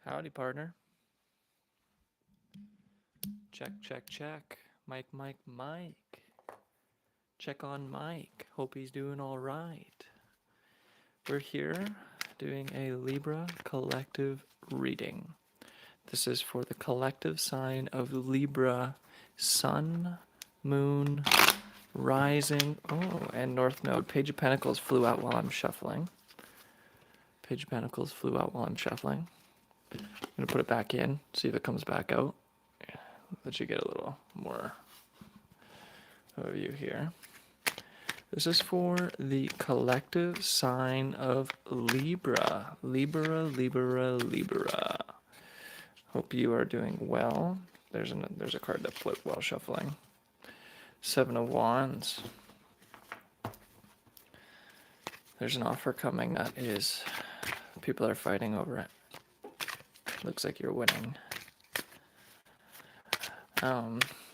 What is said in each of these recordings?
Howdy, partner. Check, check, check. Mike, Mike, Mike. Check on Mike. Hope he's doing all right. We're here doing a Libra collective reading. This is for the collective sign of Libra, Sun, Moon, Rising, and North Node. Page of Pentacles flew out while I'm shuffling. Page of Pentacles flew out while I'm shuffling. I'm going to put it back in, see if it comes back out. Let you get a little more overview here. This is for the collective sign of Libra. Libra, Libra, Libra. Hope you are doing well. There's a card that flipped while shuffling. Seven of Wands. There's an offer coming that is, people are fighting over it. Looks like you're winning.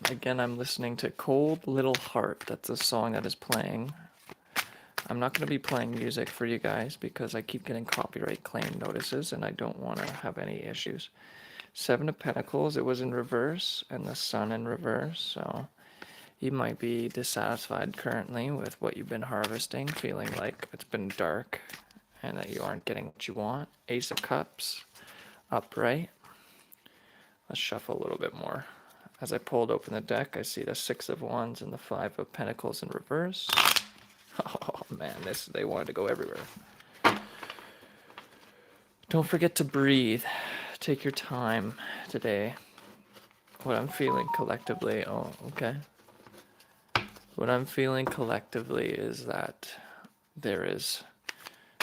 Again, I'm listening to Cold Little Heart. That's a song that is playing. I'm not going to be playing music for you guys because I keep getting copyright claim notices and I don't want to have any issues. Seven of Pentacles, it was in reverse, and the Sun in reverse, so you might be dissatisfied currently with what you've been harvesting, feeling like it's been dark and that you aren't getting what you want. Ace of Cups, upright. Let's shuffle a little bit more. As I pulled open the deck, I see the Six of Wands and the Five of Pentacles in reverse. Oh man, they wanted to go everywhere. Don't forget to breathe. Take your time today. What I'm feeling collectively, What I'm feeling collectively is that there is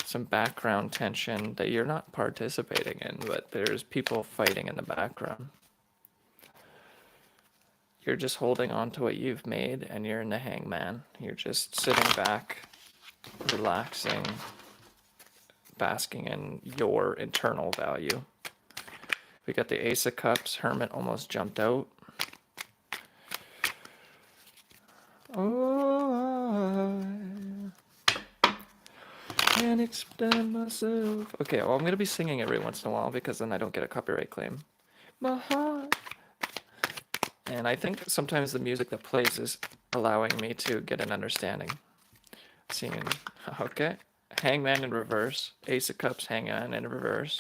some background tension that you're not participating in, but there's people fighting in the background. You're just holding on to what you've made, and you're in the hangman. You're just sitting back, relaxing, basking in your internal value. We got the Ace of Cups. Hermit almost jumped out. Oh, I can't extend myself. Okay, well, I'm going to be singing every once in a while because then I don't get a copyright claim. My heart. And I think sometimes the music that plays is allowing me to get an understanding. Seeing, okay, Hangman in reverse, Ace of Cups, Hangman in reverse.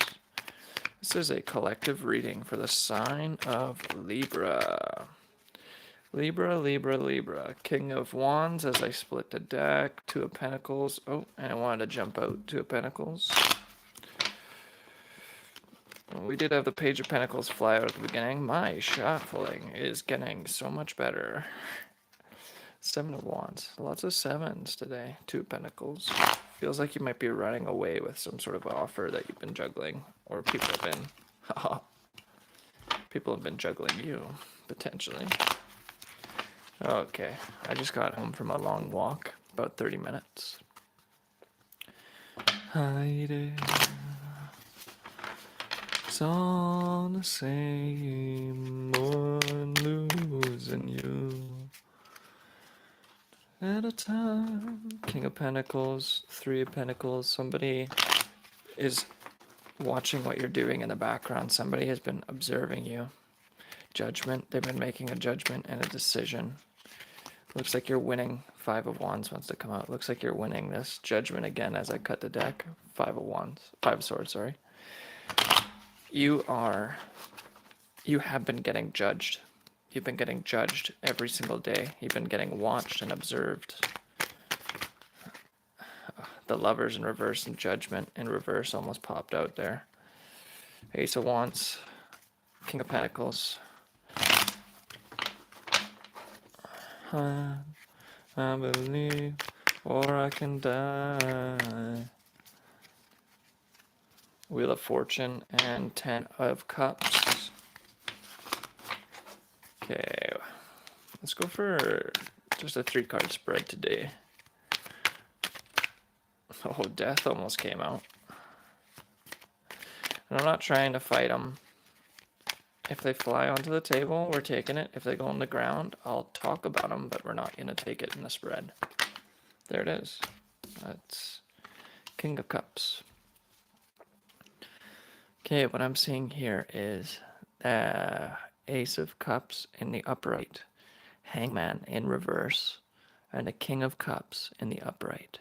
This is a collective reading for the sign of Libra. Libra, Libra, Libra. King of Wands as I split the deck. Two of Pentacles. Oh, and I wanted to jump out. Two of Pentacles. We did have the Page of Pentacles fly out at the beginning. My shuffling is getting so much better. Seven of Wands. Lots of sevens today. Two of Pentacles. Feels like you might be running away with some sort of offer that you've been juggling. Or people have been juggling you, potentially. Okay, I just got home from a long walk. About 30 minutes. Hiding. It's all the same, more losing you at a time. King of Pentacles, Three of Pentacles. Somebody is watching what you're doing in the background. Somebody has been observing you. Judgment. They've been making a judgment and a decision. Looks like you're winning. Five of Wands wants to come out. Looks like you're winning this. Judgment again as I cut the deck. Five of Swords, sorry. You have been getting judged. You've been getting judged every single day. You've been getting watched and observed. The Lovers in reverse and Judgment in reverse almost popped out there. Ace of Wands, King of Pentacles. I believe, or I can die. Wheel of Fortune and Ten of Cups. Okay, let's go for just a 3-card spread today. Oh, Death almost came out. And I'm not trying to fight them. If they fly onto the table, we're taking it. If they go on the ground, I'll talk about them, but we're not going to take it in the spread. There it is. That's King of Cups. Okay, what I'm seeing here is Ace of Cups in the upright, Hangman in reverse, and a King of Cups in the upright.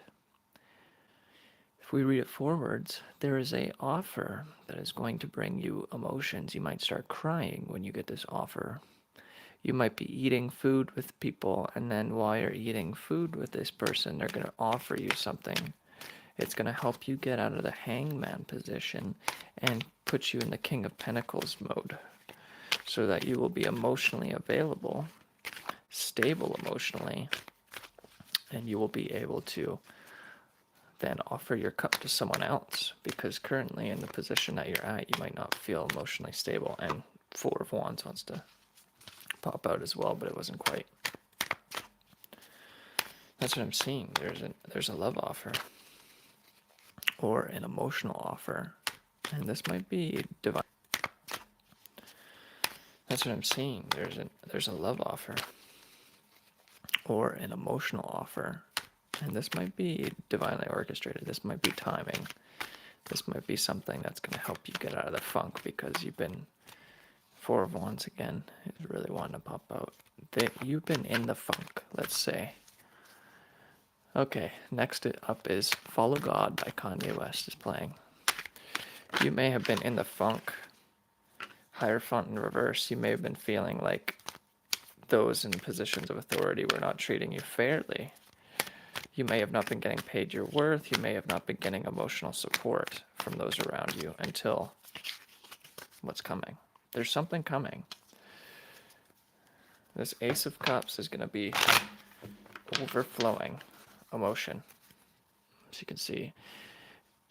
If we read it forwards, there is a offer that is going to bring you emotions. You might start crying when you get this offer. You might be eating food with people, and then while you're eating food with this person, they're going to offer you something. It's going to help you get out of the hangman position and put you in the King of Pentacles mode so that you will be emotionally available, stable emotionally, and you will be able to then offer your cup to someone else, because currently in the position that you're at, you might not feel emotionally stable. And Four of Wands wants to pop out as well, but it wasn't quite. That's what I'm seeing. There's a love offer or an emotional offer, and this might be divine. That's what I'm seeing. There's a love offer or an emotional offer, and this might be divinely orchestrated. This might be timing. This might be something that's going to help you get out of the funk, because you've been Four of Wands again is really wanting to pop out. You've been in the funk, let's say. Okay, next up is Follow God by Kanye West is playing. You may have been in the funk. Hierophant in reverse. You may have been feeling like those in positions of authority were not treating you fairly. You may have not been getting paid your worth. You may have not been getting emotional support from those around you until what's coming. There's something coming. This Ace of Cups is going to be overflowing emotion. As you can see,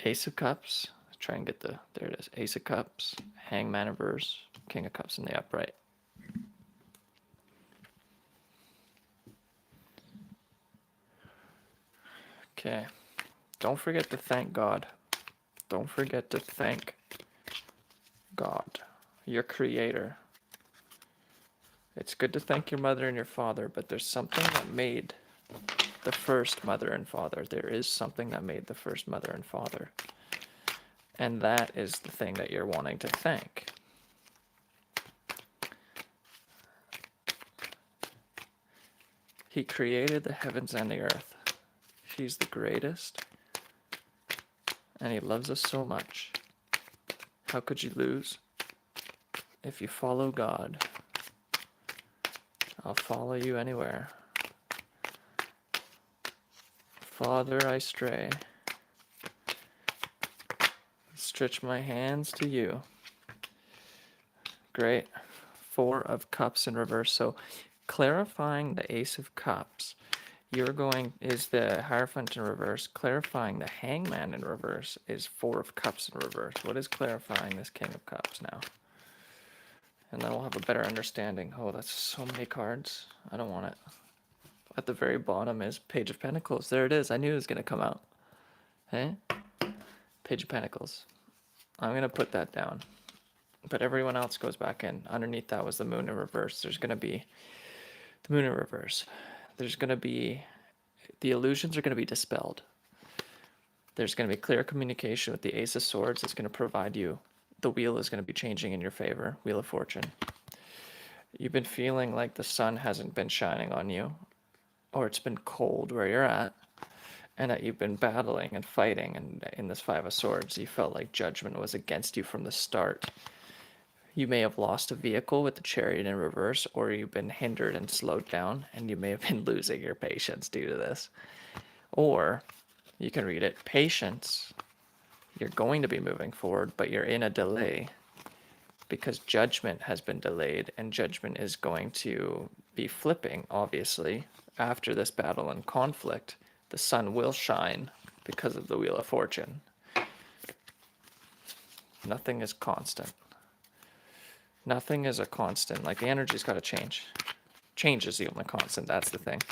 Ace of Cups. Try and get there it is. Ace of Cups, Hangman in reverse, King of Cups in the upright. Okay. Don't forget to thank God. Don't forget to thank God, your creator. It's good to thank your mother and your father, but there's something that made the first mother and father. There is something that made the first mother and father. And that is the thing that you're wanting to thank. He created the heavens and the earth. He's the greatest. And he loves us so much. How could you lose? If you follow God, I'll follow you anywhere. Father, I stray. Stretch my hands to you. Great. Four of Cups in reverse. So clarifying the Ace of Cups, is the Hierophant in reverse. Clarifying the Hangman in reverse is Four of Cups in reverse. What is clarifying this King of Cups now? And then we'll have a better understanding. Oh, that's so many cards. I don't want it. At the very bottom is Page of Pentacles. There it is. I knew it was going to come out. Hey? Page of Pentacles. I'm going to put that down. But everyone else goes back in. Underneath that was the Moon in reverse. There's going to be the Moon in reverse. There's going to be, the illusions are going to be dispelled. There's going to be clear communication with the Ace of Swords. It's going to provide you, the wheel is going to be changing in your favor. Wheel of Fortune. You've been feeling like the sun hasn't been shining on you, or it's been cold where you're at, and that you've been battling and fighting, and in this Five of Swords, you felt like judgment was against you from the start. You may have lost a vehicle with the Chariot in reverse, or you've been hindered and slowed down, and you may have been losing your patience due to this. Or you can read it, patience. You're going to be moving forward, but you're in a delay because judgment has been delayed, and judgment is going to be flipping, obviously. After this battle and conflict, the sun will shine because of the Wheel of Fortune. Nothing is constant. Nothing is a constant. Like, the energy's got to change. Change is the only constant. That's the thing.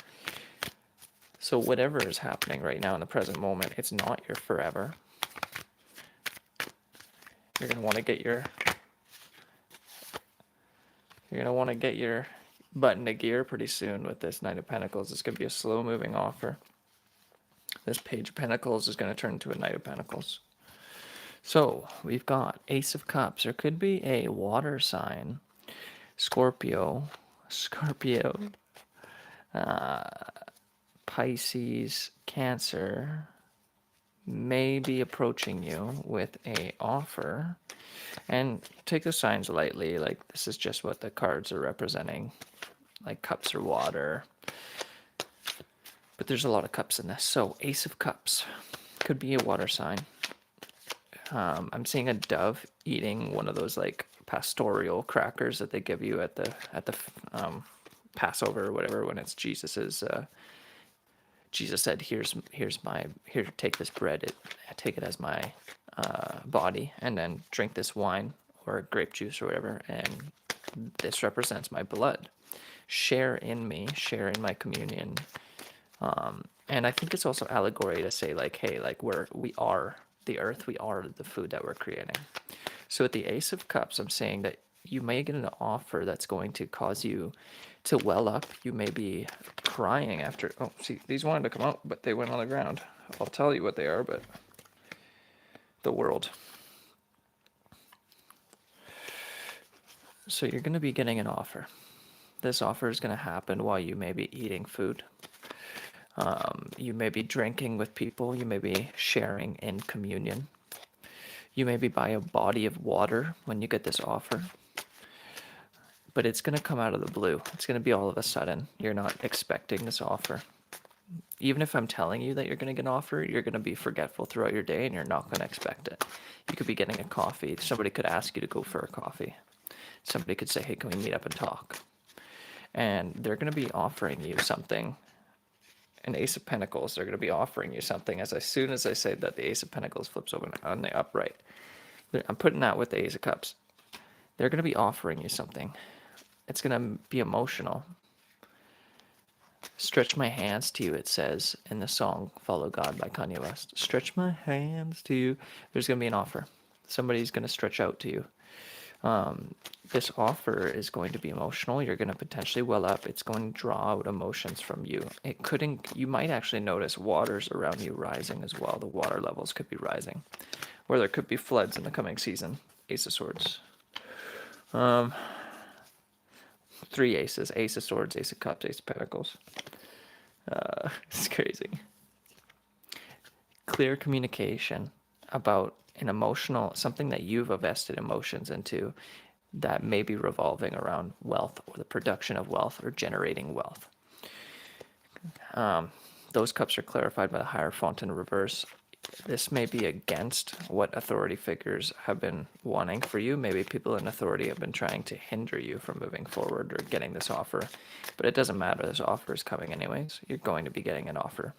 So whatever is happening right now in the present moment, it's not your forever. You're going to want to get your butt into gear pretty soon with this Knight of Pentacles. It's going to be a slow-moving offer. This Page of Pentacles is going to turn into a Knight of Pentacles. So we've got Ace of Cups. There could be a water sign, Scorpio, Pisces, Cancer, may be approaching you with a offer. And take the signs lightly, like this is just what the cards are representing, like cups or water. But there's a lot of cups in this. So Ace of Cups could be a water sign. I'm seeing a dove eating one of those like pastoral crackers that they give you at the Passover or whatever, when it's Jesus's. Jesus said, "Here, take this bread. Take it as my body, and then drink this wine or grape juice or whatever. And this represents my blood. Share in me, share in my communion." And I think it's also allegory to say like, hey, like we are the earth, we are the food that we're creating. So with the Ace of Cups, I'm saying that you may get an offer that's going to cause you to well up. You may be crying after. Oh, see, these wanted to come out, but they went on the ground. I'll tell you what they are, but the world. So you're going to be getting an offer. This offer is going to happen while you may be eating food. You may be drinking with people. You may be sharing in communion. You may be by a body of water when you get this offer. But it's going to come out of the blue. It's going to be all of a sudden. You're not expecting this offer. Even if I'm telling you that you're going to get an offer, you're going to be forgetful throughout your day and you're not going to expect it. You could be getting a coffee. Somebody could ask you to go for a coffee. Somebody could say, hey, can we meet up and talk? And they're going to be offering you something. An Ace of Pentacles, they're going to be offering you something as soon as I say that the Ace of Pentacles flips over on the upright. I'm putting that with the Ace of Cups. They're going to be offering you something. It's going to be emotional. Stretch my hands to you, it says in the song Follow God by Kanye West. Stretch my hands to you. There's going to be an offer. Somebody's going to stretch out to you. This offer is going to be emotional. You're going to potentially well up. It's going to draw out emotions from you. You might actually notice waters around you rising as well. The water levels could be rising. Or there could be floods in the coming season. Ace of Swords. 3 aces. Ace of Swords, Ace of Cups, Ace of Pentacles. It's crazy. Clear communication about an emotional, something that you've invested emotions into that may be revolving around wealth or the production of wealth or generating wealth. Those cups are clarified by the Hierophant in reverse. This may be against what authority figures have been wanting for you. Maybe people in authority have been trying to hinder you from moving forward or getting this offer. But it doesn't matter. This offer is coming anyways. You're going to be getting an offer.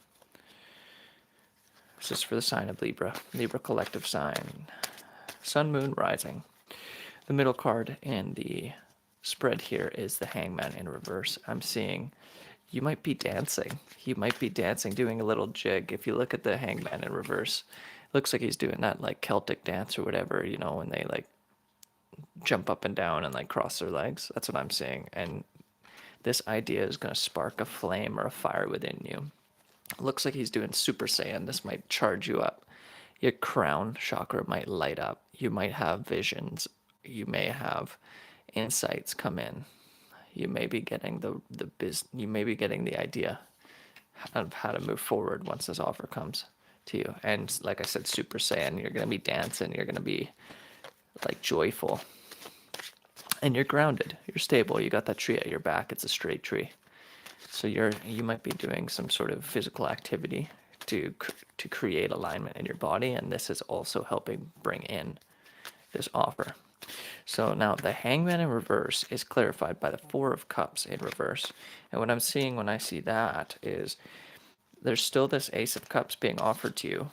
This is for the sign of Libra. Libra collective sign. Sun, Moon, Rising. The middle card in the spread here is the Hangman in reverse. I'm seeing you might be dancing. You might be dancing, doing a little jig. If you look at the Hangman in reverse, it looks like he's doing that like Celtic dance or whatever, you know, when they like jump up and down and like cross their legs. That's what I'm seeing. And this idea is going to spark a flame or a fire within you. It looks like he's doing Super Saiyan. This might charge you up. Your crown chakra might light up. You might have visions. You may have insights come in. You may be getting you may be getting the idea of how to move forward once this offer comes to you. And like I said, Super Saiyan, you're going to be dancing. You're going to be like joyful. And you're grounded. You're stable. You got that tree at your back. It's a straight tree. So you might be doing some sort of physical activity to create alignment in your body, and this is also helping bring in this offer. So now the Hangman in reverse is clarified by the 4 of Cups in reverse. And what I'm seeing when I see that is there's still this Ace of Cups being offered to you.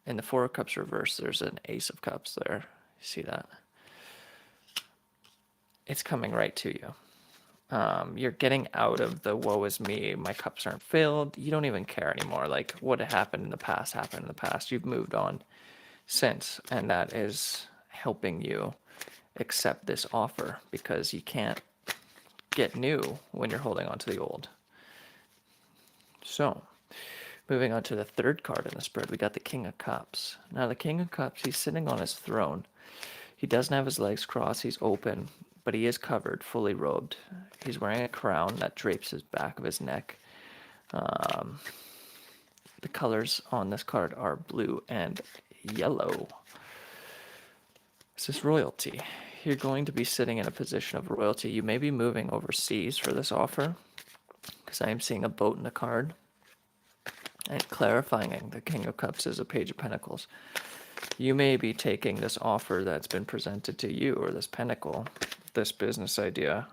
In the 4 of Cups reverse, there's an Ace of Cups there. You see that? It's coming right to you. You're getting out of the woe is me, my cups aren't filled. You don't even care anymore. Like what happened in the past happened in the past. You've moved on since, and that is helping you accept this offer because you can't get new when you're holding on to the old. So Moving on to the third card in the spread, we got the King of Cups. Now the King of Cups, he's sitting on his throne. He doesn't have his legs crossed, he's open, but he is covered, fully robed. He's wearing a crown that drapes his back of his neck. The colors on this card are blue and yellow. This is royalty. You're going to be sitting in a position of royalty. You may be moving overseas for this offer, because I am seeing a boat in the card. And clarifying the King of Cups is a Page of Pentacles. You may be taking this offer that's been presented to you, or this pentacle, this business idea,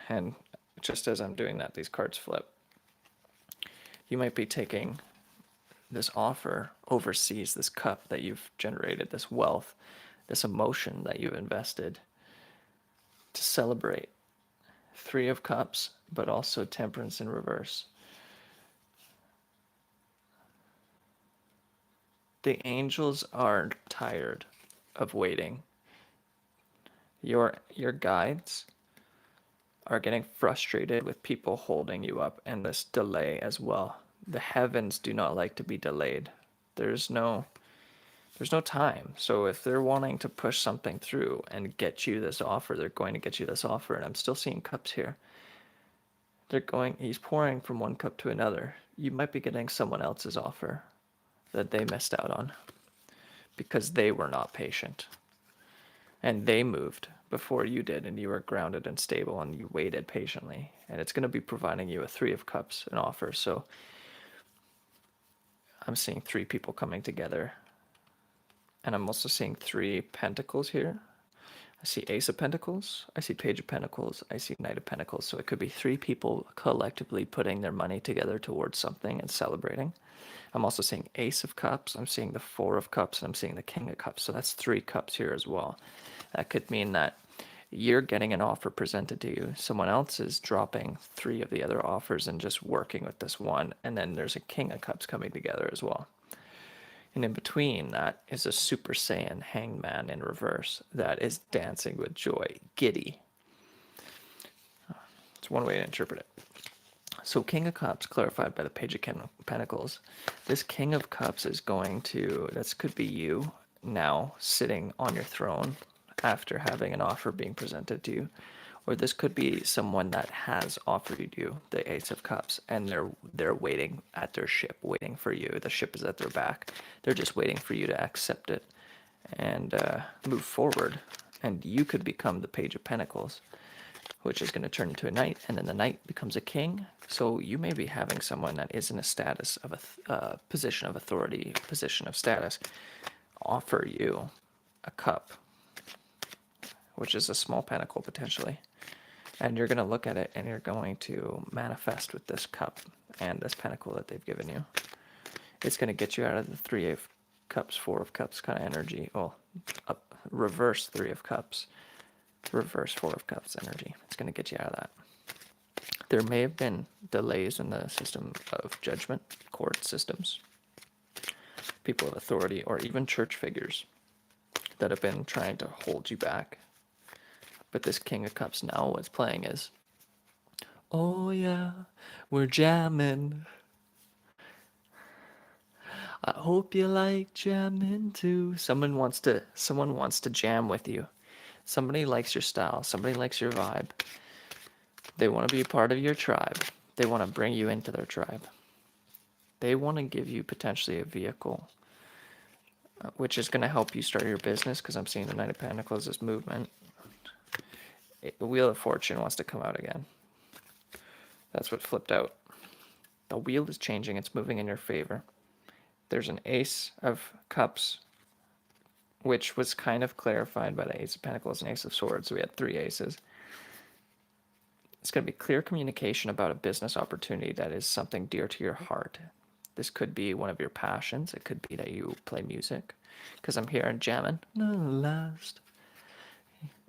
and just as I'm doing that, these cards flip. You might be taking this offer overseas, this cup that you've generated, this wealth, this emotion that you've invested, to celebrate. Three of Cups, but also Temperance in reverse. The angels are tired of waiting. Your guides are getting frustrated with people holding you up and this delay as well. The heavens do not like to be delayed. There's no time. So if they're wanting to push something through and get you this offer, they're going to get you this offer. And I'm still seeing cups here. He's pouring from one cup to another. You might be getting someone else's offer that they missed out on because they were not patient. And they moved before you did, and you were grounded and stable, and you waited patiently. And it's going to be providing you a Three of Cups, an offer. So I'm seeing three people coming together. And I'm also seeing three pentacles here. I see Ace of Pentacles, I see Page of Pentacles, I see Knight of Pentacles. So it could be three people collectively putting their money together towards something and celebrating. I'm also seeing Ace of Cups, I'm seeing the Four of Cups, and I'm seeing the King of Cups. So that's three cups here as well. That could mean that you're getting an offer presented to you. Someone else is dropping three of the other offers and just working with this one. And then there's a King of Cups coming together as well. And in between that is a Super Saiyan Hangman in reverse that is dancing with joy, giddy. It's one way to interpret it. So King of Cups clarified by the Page of Pentacles. This King of Cups is going to, this could be you now sitting on your throne after having an offer being presented to you. Or this could be someone that has offered you the Ace of Cups, and they're waiting at their ship, waiting for you. The ship is at their back. They're just waiting for you to accept it and move forward. And you could become the Page of Pentacles, which is going to turn into a knight, and then the knight becomes a king. So you may be having someone that is in a status of a position of authority, position of status, offer you a cup, which is a small pentacle potentially. And you're going to look at it and you're going to manifest with this cup and this pentacle that they've given you. It's going to get you out of the Three of Cups, Four of Cups kind of energy. Well, reverse Three of Cups, reverse Four of Cups energy. It's going to get you out of that. There may have been delays in the system of judgment, court systems, people of authority, or even church figures that have been trying to hold you back. But this King of Cups now, what's playing is, oh yeah, we're jamming. I hope you like jamming too. Someone wants to jam with you. Somebody likes your style. Somebody likes your vibe. They want to be a part of your tribe. They want to bring you into their tribe. They want to give you potentially a vehicle, which is going to help you start your business, because I'm seeing the Knight of Pentacles, this movement. The Wheel of Fortune wants to come out again. That's what flipped out. The wheel is changing. It's moving in your favor. There's an Ace of Cups, which was kind of clarified by the Ace of Pentacles and Ace of Swords. So we had three aces. It's going to be clear communication about a business opportunity that is something dear to your heart. This could be one of your passions. It could be that you play music, because I'm here and jamming. No last.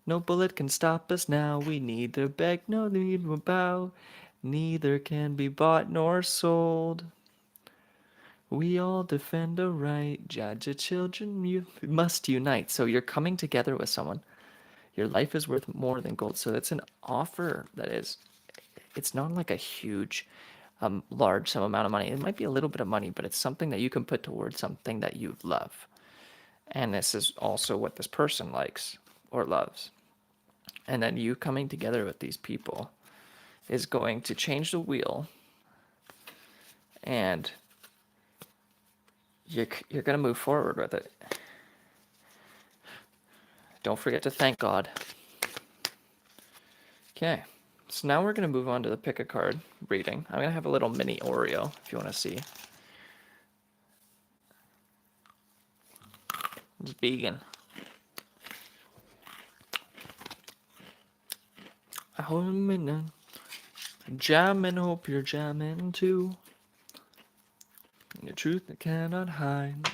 No bullet can stop us now. We neither beg nor need nor bow. Neither can be bought nor sold. We all defend a right. Judge a children, you must unite. So you're coming together with someone. Your life is worth more than gold. So it's an offer that is, it's not like a huge a large sum amount of money. It might be a little bit of money, but it's something that you can put towards something that you love. And this is also what this person likes or loves. And then you coming together with these people is going to change the wheel, and you're going to move forward with it. Don't forget to thank God. Okay, so now we're going to move on to the pick a card reading. I'm going to have a little mini Oreo if you want to see. It's vegan. I'm jamming, hope you're jamming too. The truth I cannot hide,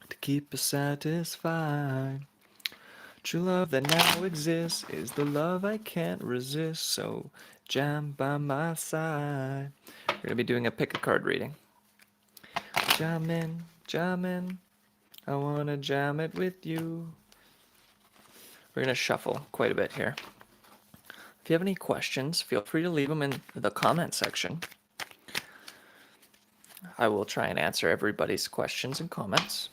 to keep us satisfied. True love that now exists is the love I can't resist, so jam by my side. We're going to be doing a pick a card reading. Jamming, jamming, I want to jam it with you. We're going to shuffle quite a bit here. If you have any questions, feel free to leave them in the comment section. I will try and answer everybody's questions and comments.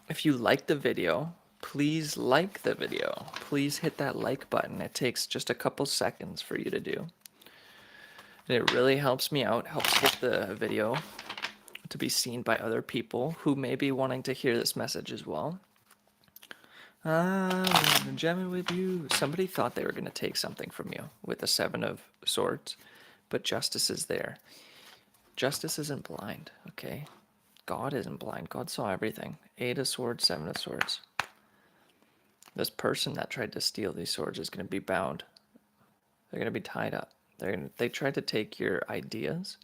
If you like the video, please like the video. Please hit that like button. It takes just a couple seconds for you to do. And it really helps me out, helps get the video to be seen by other people who may be wanting to hear this message as well. I'm jamming with you. Somebody thought they were going to take something from you with the Seven of Swords, but justice is there. Justice isn't blind, okay? God isn't blind. God saw everything. 8 of Swords, 7 of Swords. This person that tried to steal these swords is going to be bound. They're going to be tied up. They tried to take your ideas.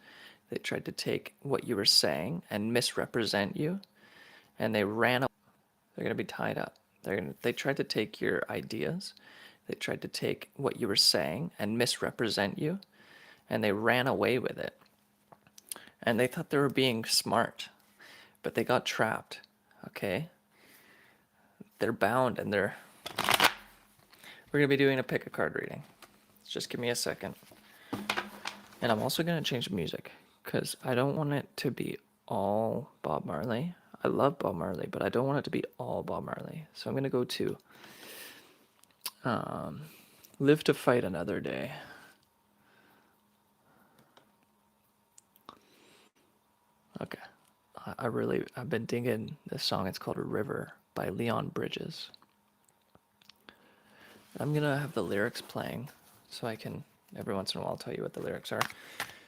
They tried to take what you were saying and misrepresent you, and they ran away. They're going to be tied up. They tried to take your ideas. They tried to take what you were saying and misrepresent you, and they ran away with it. And they thought they were being smart, but they got trapped, okay? They're bound, and we're going to be doing a pick a card reading. Just give me a second. And I'm also going to change the music, because I don't want it to be all Bob Marley. I love Bob Marley, but I don't want it to be all Bob Marley. So I'm going to go to Live to Fight Another Day. Okay. I've been digging this song. It's called River by Leon Bridges. I'm going to have the lyrics playing so I can, every once in a while, tell you what the lyrics are.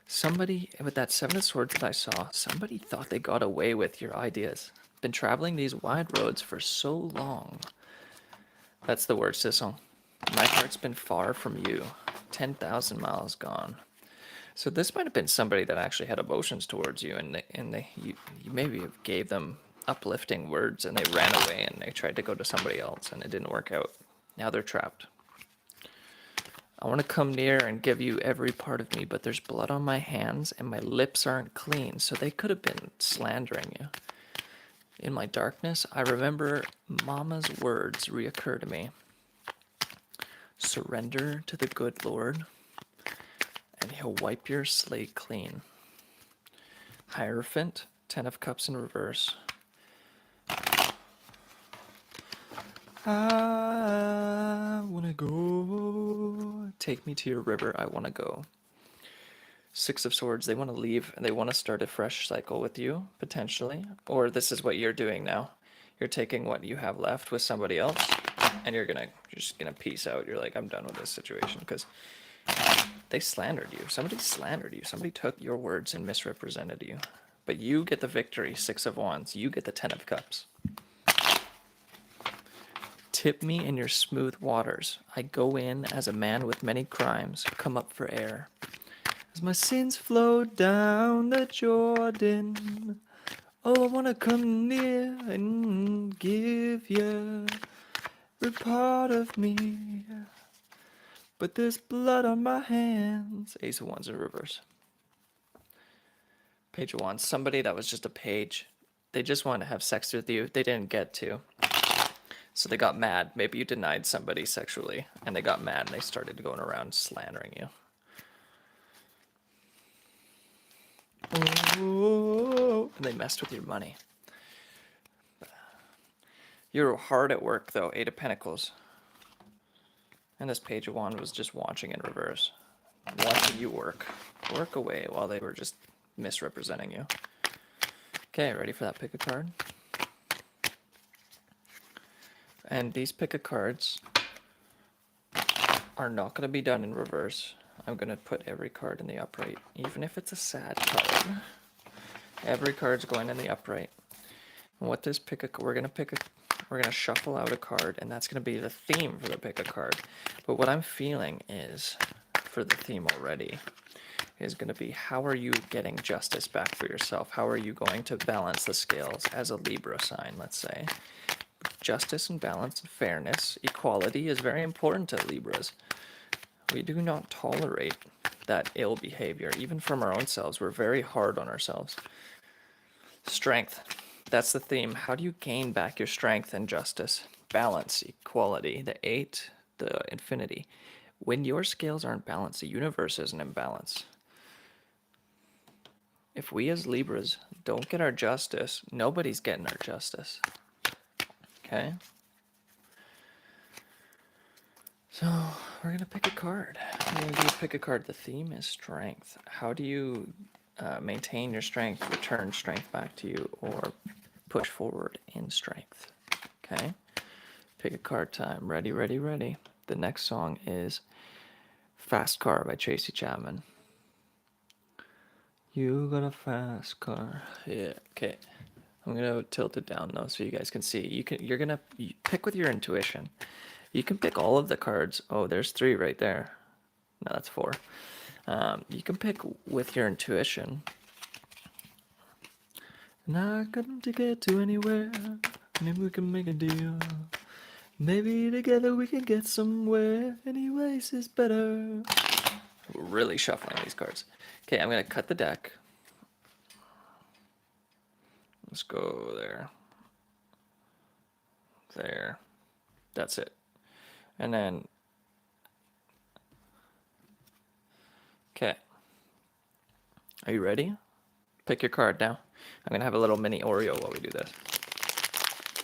Somebody, with that 7 of Swords that I saw, somebody thought they got away with your ideas. Been traveling these wide roads for so long. That's the words to the song. My heart's been far from you, 10,000 miles gone. So this might have been somebody that actually had emotions towards you, and you maybe gave them uplifting words, and they ran away, and they tried to go to somebody else, and it didn't work out. Now they're trapped. I want to come near and give you every part of me, but there's blood on my hands and my lips aren't clean, so they could have been slandering you. In my darkness, I remember Mama's words reoccur to me. Surrender to the good Lord, and he'll wipe your slate clean. Hierophant, 10 of Cups in reverse. I wanna go. Take me to your river, I wanna go. 6 of Swords, they want to leave and they want to start a fresh cycle with you, potentially. Or this is what you're doing now. You're taking what you have left with somebody else, and you're just gonna peace out. You're like, I'm done with this situation, because they slandered you. Somebody slandered you. Somebody took your words and misrepresented you. But you get the victory, 6 of Wands. You get the 10 of Cups. Tip me in your smooth waters. I go in as a man with many crimes. Come up for air. As my sins flow down the Jordan. Oh, I want to come near and give you every part of me. But there's blood on my hands. Ace of Wands in reverse. Page of Wands. Somebody that was just a page. They just wanted to have sex with you. They didn't get to. So they got mad. Maybe you denied somebody sexually, and they got mad and they started going around slandering you. Oh, and they messed with your money. You're hard at work, though. 8 of Pentacles. And this Page of Wands was just watching in reverse. Watching you work. Work away while they were just misrepresenting you. Okay, ready for that pick a card? And these pick a cards are not going to be done in reverse. I'm going to put every card in the upright, even if it's a sad card. Every card's going in the upright. And what this we're going to shuffle out a card, and that's going to be the theme for the pick a card. But what I'm feeling is, for the theme already, is going to be how are you getting justice back for yourself? How are you going to balance the scales as a Libra sign, let's say? Justice and balance and fairness, equality is very important to Libras. We do not tolerate that ill behavior, even from our own selves. We're very hard on ourselves. Strength, that's the theme. How do you gain back your strength and justice? Balance, equality, the 8, the infinity. When your scales aren't balanced, the universe is an imbalance. If we as Libras don't get our justice, nobody's getting our justice. Okay? So, we're going to pick a card. We're going to pick a card. The theme is strength. How do you maintain your strength, return strength back to you, or push forward in strength? Okay? Pick a card time. Ready, ready, ready. The next song is Fast Car by Tracy Chapman. You got a fast car. Yeah, okay. I'm gonna tilt it down though so you guys can see. You're gonna pick with your intuition. You can pick all of the cards. Oh, there's 3 right there. No, that's 4. You can pick with your intuition. And I got to get to anywhere. Maybe we can make a deal. Maybe together we can get somewhere. Anyways is better. We're really shuffling these cards. Okay, I'm gonna cut the deck. Let's go there. There. That's it. And then, okay. Are you ready? Pick your card now. I'm going to have a little mini Oreo while we do this.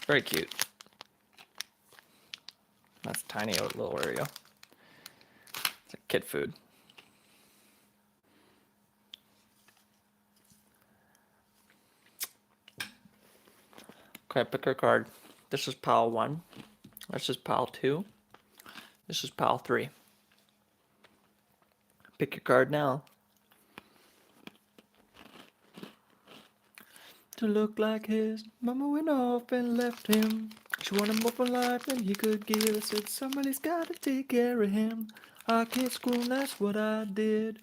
Very cute. That's tiny little Oreo. It's like kid food. Okay, pick your card. This is pile 1. This is pile 2. This is pile 3. Pick your card now. To look like his mama went off and left him. She wanted more from life than he could give. I said somebody's gotta take care of him. I can't scream, that's what I did.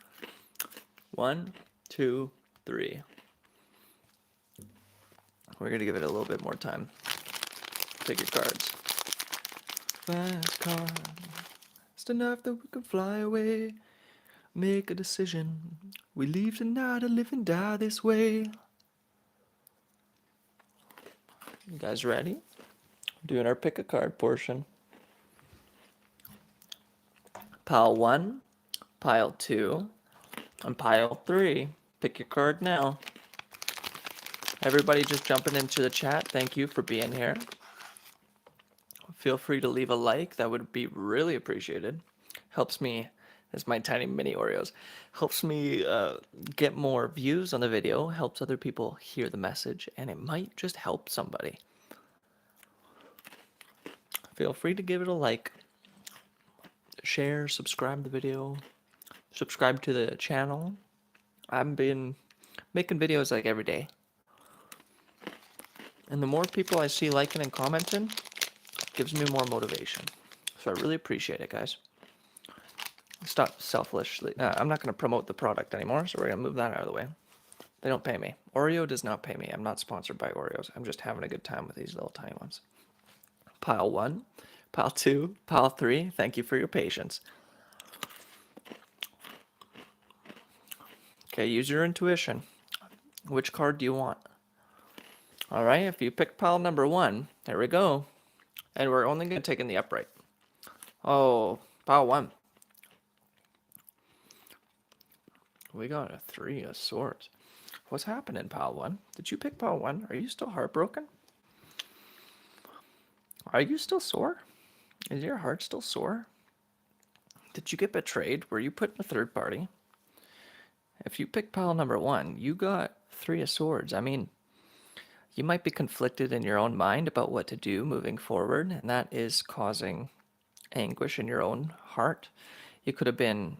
1, 2, 3. We're gonna give it a little bit more time. Pick your cards. Fast car. It's enough that we can fly away. Make a decision. We leave tonight or live and die this way. You guys ready? Doing our pick a card portion. Pile 1, pile 2, and pile 3. Pick your card now. Everybody just jumping into the chat, thank you for being here. Feel free to leave a like, that would be really appreciated. Helps me, as my tiny mini Oreos, helps me get more views on the video, helps other people hear the message, and it might just help somebody. Feel free to give it a like, share, subscribe to the video, subscribe to the channel. I've been making videos like every day. And the more people I see liking and commenting, gives me more motivation. So I really appreciate it, guys. Stop selfishly. I'm not going to promote the product anymore, so we're going to move that out of the way. They don't pay me. Oreo does not pay me. I'm not sponsored by Oreos. I'm just having a good time with these little tiny ones. Pile 1, pile 2, pile 3. Thank you for your patience. Okay, use your intuition. Which card do you want? All right, if you pick pile number 1, there we go. And we're only going to take in the upright. Oh, pile 1. We got a 3 of swords. What's happening, pile one? Did you pick pile one? Are you still heartbroken? Are you still sore? Is your heart still sore? Did you get betrayed? Were you put in a third party? If you pick pile number one, you got three of swords. I mean, you might be conflicted in your own mind about what to do moving forward, and that is causing anguish in your own heart. You could have been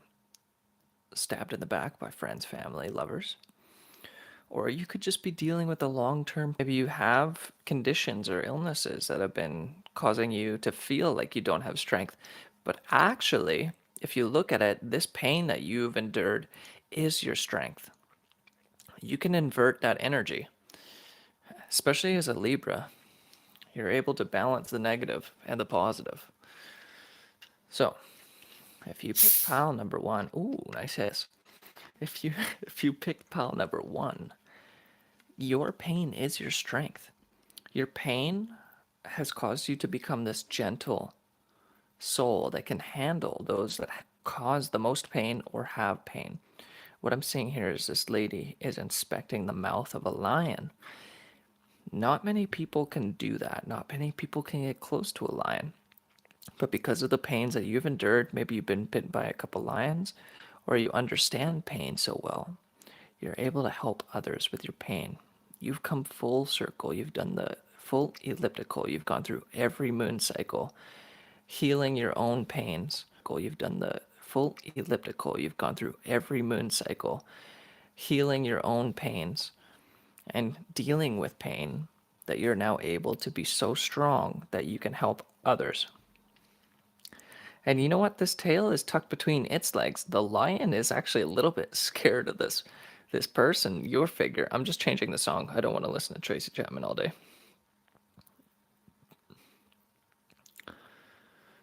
stabbed in the back by friends, family, lovers. Or you could just be dealing with a long term. Maybe you have conditions or illnesses that have been causing you to feel like you don't have strength. But actually, if you look at it, this pain that you've endured is your strength. You can invert that energy, especially as a Libra. You're able to balance the negative and the positive. So, if you pick pile number one, ooh, nice hiss. If you if you pick pile number one, your pain is your strength. Your pain has caused you to become this gentle soul that can handle those that cause the most pain or have pain. What I'm seeing here is this lady is inspecting the mouth of a lion. Not many people can do that. Not many people can get close to a lion. But because of the pains that you've endured, maybe you've been bitten by a couple lions, or you understand pain so well, you're able to help others with your pain. You've come full circle. You've done the full elliptical. You've gone through every moon cycle, healing your own pains. You've done the full elliptical. You've gone through every moon cycle, healing your own pains and dealing with pain that you're now able to be so strong that you can help others. And you know what? This tail is tucked between its legs. The lion is actually a little bit scared of this person, your figure. I'm just changing the song. I don't want to listen to Tracy Chapman all day.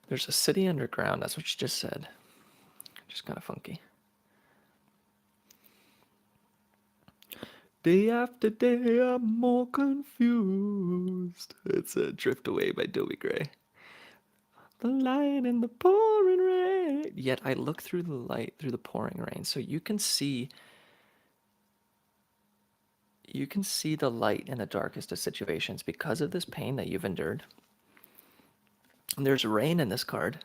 There's a city underground. That's what she just said. Just kind of funky. Day after day, I'm more confused. It's a Drift Away by Dobie Gray. The light in the pouring rain. Yet I look through the light, through the pouring rain. So you can see the light in the darkest of situations because of this pain that you've endured. And there's rain in this card.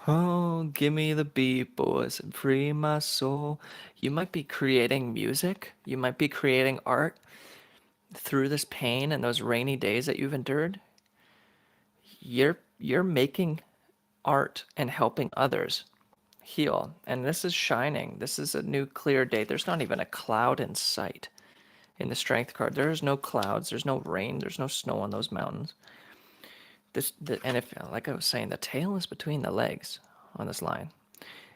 Oh, give me the beat, boys, and free my soul. You might be creating music. You might be creating art through this pain and those rainy days that you've endured. You're making art and helping others heal. And this is shining. This is a new clear day. There's not even a cloud in sight in the strength card. There's no clouds, there's no rain, there's no snow on those mountains. And if, like I was saying, the tail is between the legs on this line.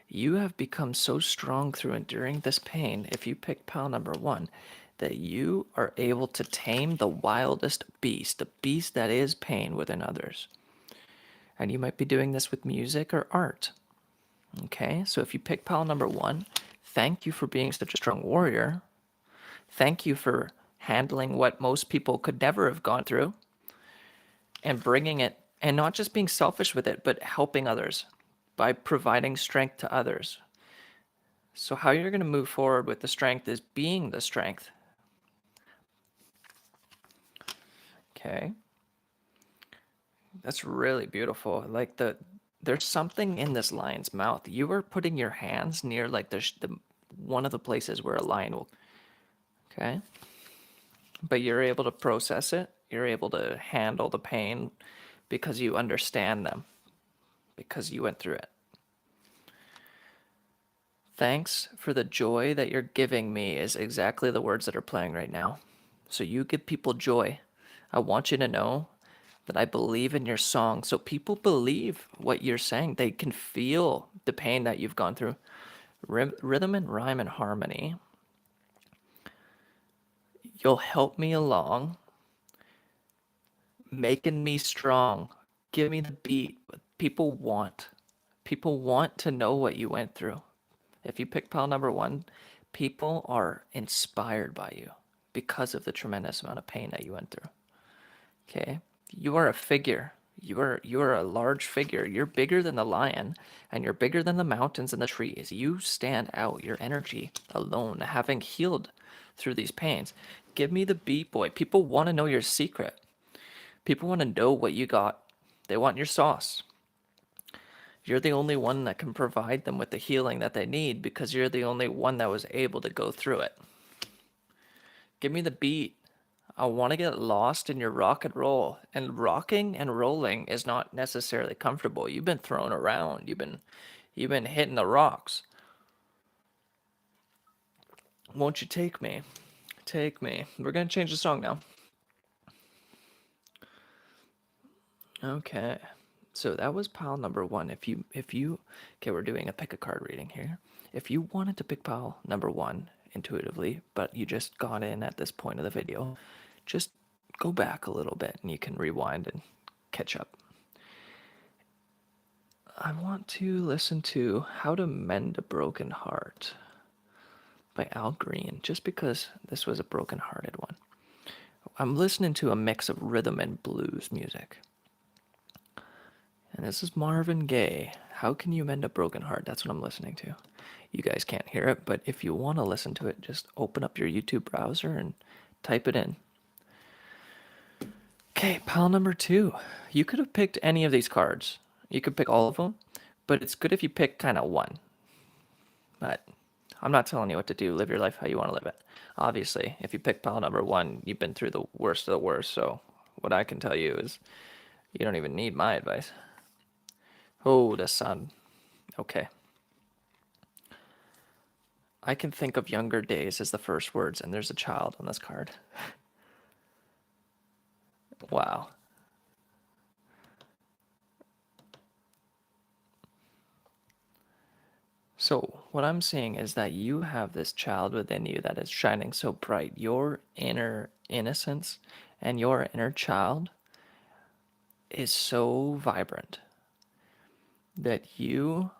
You have become so strong through enduring this pain, if you pick pile number one, that you are able to tame the wildest beast, the beast that is pain within others. And you might be doing this with music or art. Okay, so if you pick pile number one, thank you for being such a strong warrior. Thank you for handling what most people could never have gone through and bringing it, and not just being selfish with it, but helping others by providing strength to others. So how you're going to move forward with the strength is being the strength. Okay. That's really beautiful. Like there's something in this lion's mouth. You are putting your hands near like the one of the places where a lion will. Okay. But you're able to process it. You're able to handle the pain because you understand them, because you went through it. Thanks for the joy that you're giving me is exactly the words that are playing right now. So you give people joy. I want you to know that I believe in your song. So people believe what you're saying. They can feel the pain that you've gone through. Rhythm and rhyme and harmony. You'll help me along, making me strong. Give me the beat. People want to know what you went through. If you pick pile number one, people are inspired by you because of the tremendous amount of pain that you went through. Okay? You are a figure. You're a large figure. You're bigger than the lion, and you're bigger than the mountains and the trees. You stand out. Your energy alone, having healed through these pains. Give me the beat, boy. People want to know your secret. People want to know what you got. They want your sauce. You're the only one that can provide them with the healing that they need because you're the only one that was able to go through it. Give me the beat. I want to get lost in your rock and roll. And rocking and rolling is not necessarily comfortable. You've been thrown around. You've been hitting the rocks. Won't you take me? Take me. We're gonna change the song now. Okay. So that was pile number one. If you okay, we're doing a pick a card reading here. If you wanted to pick pile number one intuitively, but you just got in at this point of the video, just go back a little bit and you can rewind and catch up. I want to listen to How to Mend a Broken Heart by Al Green, just because this was a broken-hearted one. I'm listening to a mix of rhythm and blues music. And this is Marvin Gaye. How can you mend a broken heart? That's what I'm listening to. You guys can't hear it, but if you want to listen to it, just open up your YouTube browser and type it in. Okay, pile number two. You could have picked any of these cards. You could pick all of them, but it's good if you pick kind of one. But I'm not telling you what to do. Live your life how you want to live it. Obviously, if you pick pile number one, you've been through the worst of the worst. So what I can tell you is you don't even need my advice. Oh, the sun. Okay. I can think of younger days as the first words, and there's a child on this card. Wow. So, what I'm seeing is that you have this child within you that is shining so bright. Your inner innocence and your inner child is so vibrant that you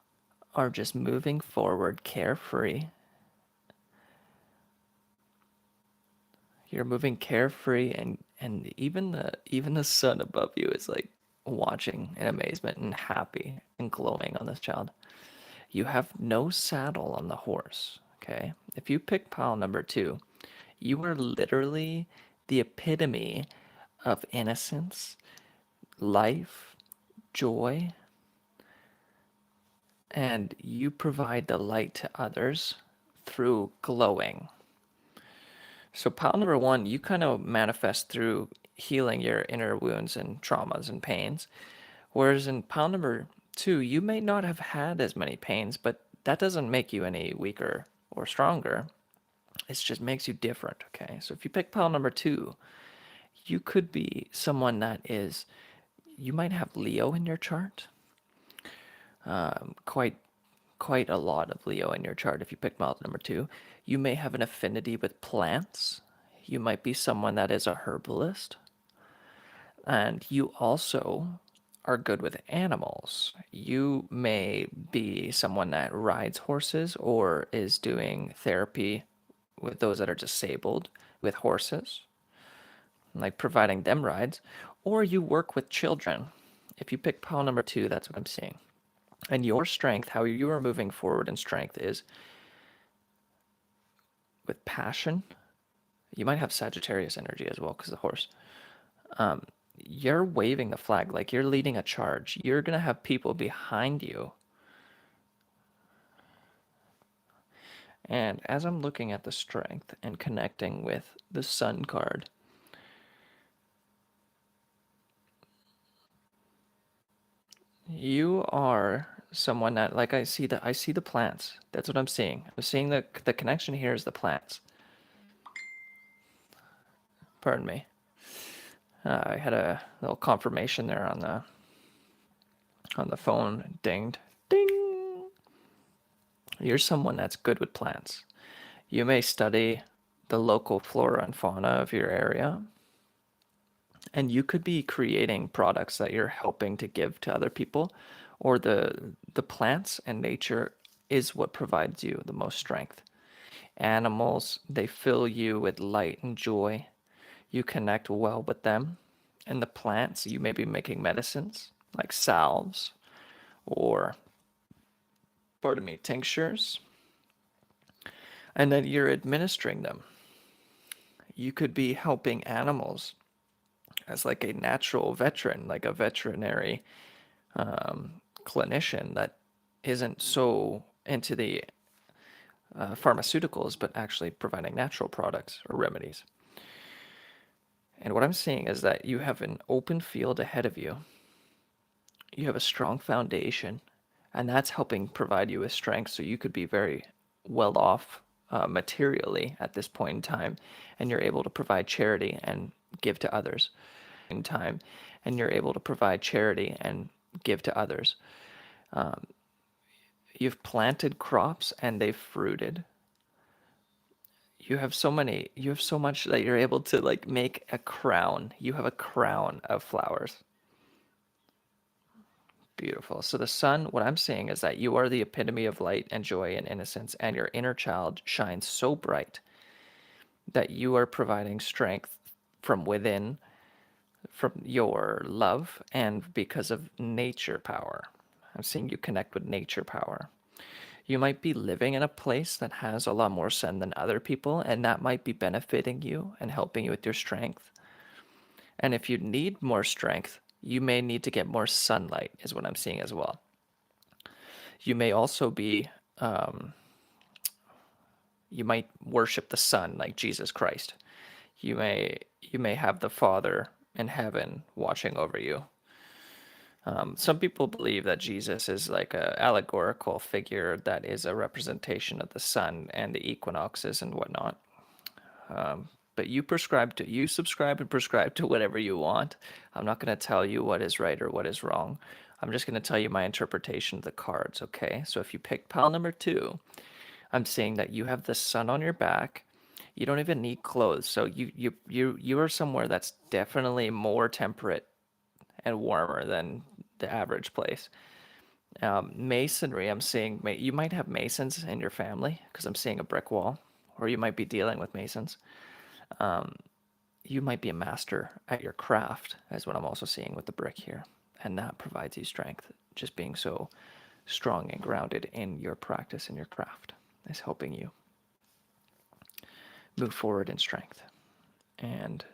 are just moving forward carefree. You're moving carefree, and even the sun above you is like watching in amazement and happy and glowing on this child. You have no saddle on the horse, okay? If you pick pile number two, you are literally the epitome of innocence, life, joy, and you provide the light to others through glowing. So pile number one, you kind of manifest through healing your inner wounds and traumas and pains. Whereas in pile number two, you may not have had as many pains, but that doesn't make you any weaker or stronger. It just makes you different, okay? So if you pick pile number two, you could be someone that is, you might have Leo in your chart. Quite a lot of Leo in your chart if you pick pile number two. You may have an affinity with plants. You might be someone that is a herbalist. And you also are good with animals. You may be someone that rides horses or is doing therapy with those that are disabled with horses, like providing them rides, or you work with children. If you pick pile number two, that's what I'm seeing. And your strength, how you are moving forward in strength, is with passion. You might have Sagittarius energy as well because of the horse. You're waving the flag like you're leading a charge. You're going to have people behind you. And as I'm looking at the strength and connecting with the sun card, you are someone that, like, I see the plants. That's what I'm seeing. I'm seeing the connection here is the plants. Pardon me. I had a little confirmation there on the phone. Dinged. Ding. You're someone that's good with plants. You may study the local flora and fauna of your area, and you could be creating products that you're helping to give to other people, or the plants and nature is what provides you the most strength. Animals, they fill you with light and joy. You connect well with them, And the plants, you may be making medicines like salves or, pardon me, tinctures, and then you're administering them. You could be helping animals as like a natural veteran, like a veterinary clinician that isn't so into the pharmaceuticals, but actually providing natural products or remedies. And what I'm seeing is that you have an open field ahead of you. You have a strong foundation, and that's helping provide you with strength so you could be very well off materially at this point in time, and you're able to provide charity and give to others in time, and you're able to provide charity and give to others. You've planted crops and they've fruited. You have so much that you're able to like make a crown. You have a crown of flowers. Beautiful. So the sun, what I'm seeing is that you are the epitome of light and joy and innocence, and your inner child shines so bright that you are providing strength from within, from your love, and because of nature power. I'm seeing you connect with nature power. You might be living in a place that has a lot more sun than other people, and that might be benefiting you and helping you with your strength. And if you need more strength, you may need to get more sunlight, is what I'm seeing as well. You may also be, you might worship the sun like Jesus Christ. You may have the Father in heaven watching over you. Some people believe that Jesus is like a allegorical figure that is a representation of the sun and the equinoxes and whatnot. But you subscribe and prescribe to whatever you want. I'm not going to tell you what is right or what is wrong. I'm just going to tell you my interpretation of the cards, okay? So if you pick pile number 2, I'm saying that you have the sun on your back. You don't even need clothes. So you are somewhere that's definitely more temperate and warmer than the average place. Masonry, I'm seeing you might have masons in your family because I'm seeing a brick wall, or you might be dealing with masons. You might be a master at your craft, is what I'm also seeing with the brick here. And that provides you strength. Just being so strong and grounded in your practice and your craft is helping you move forward in strength. And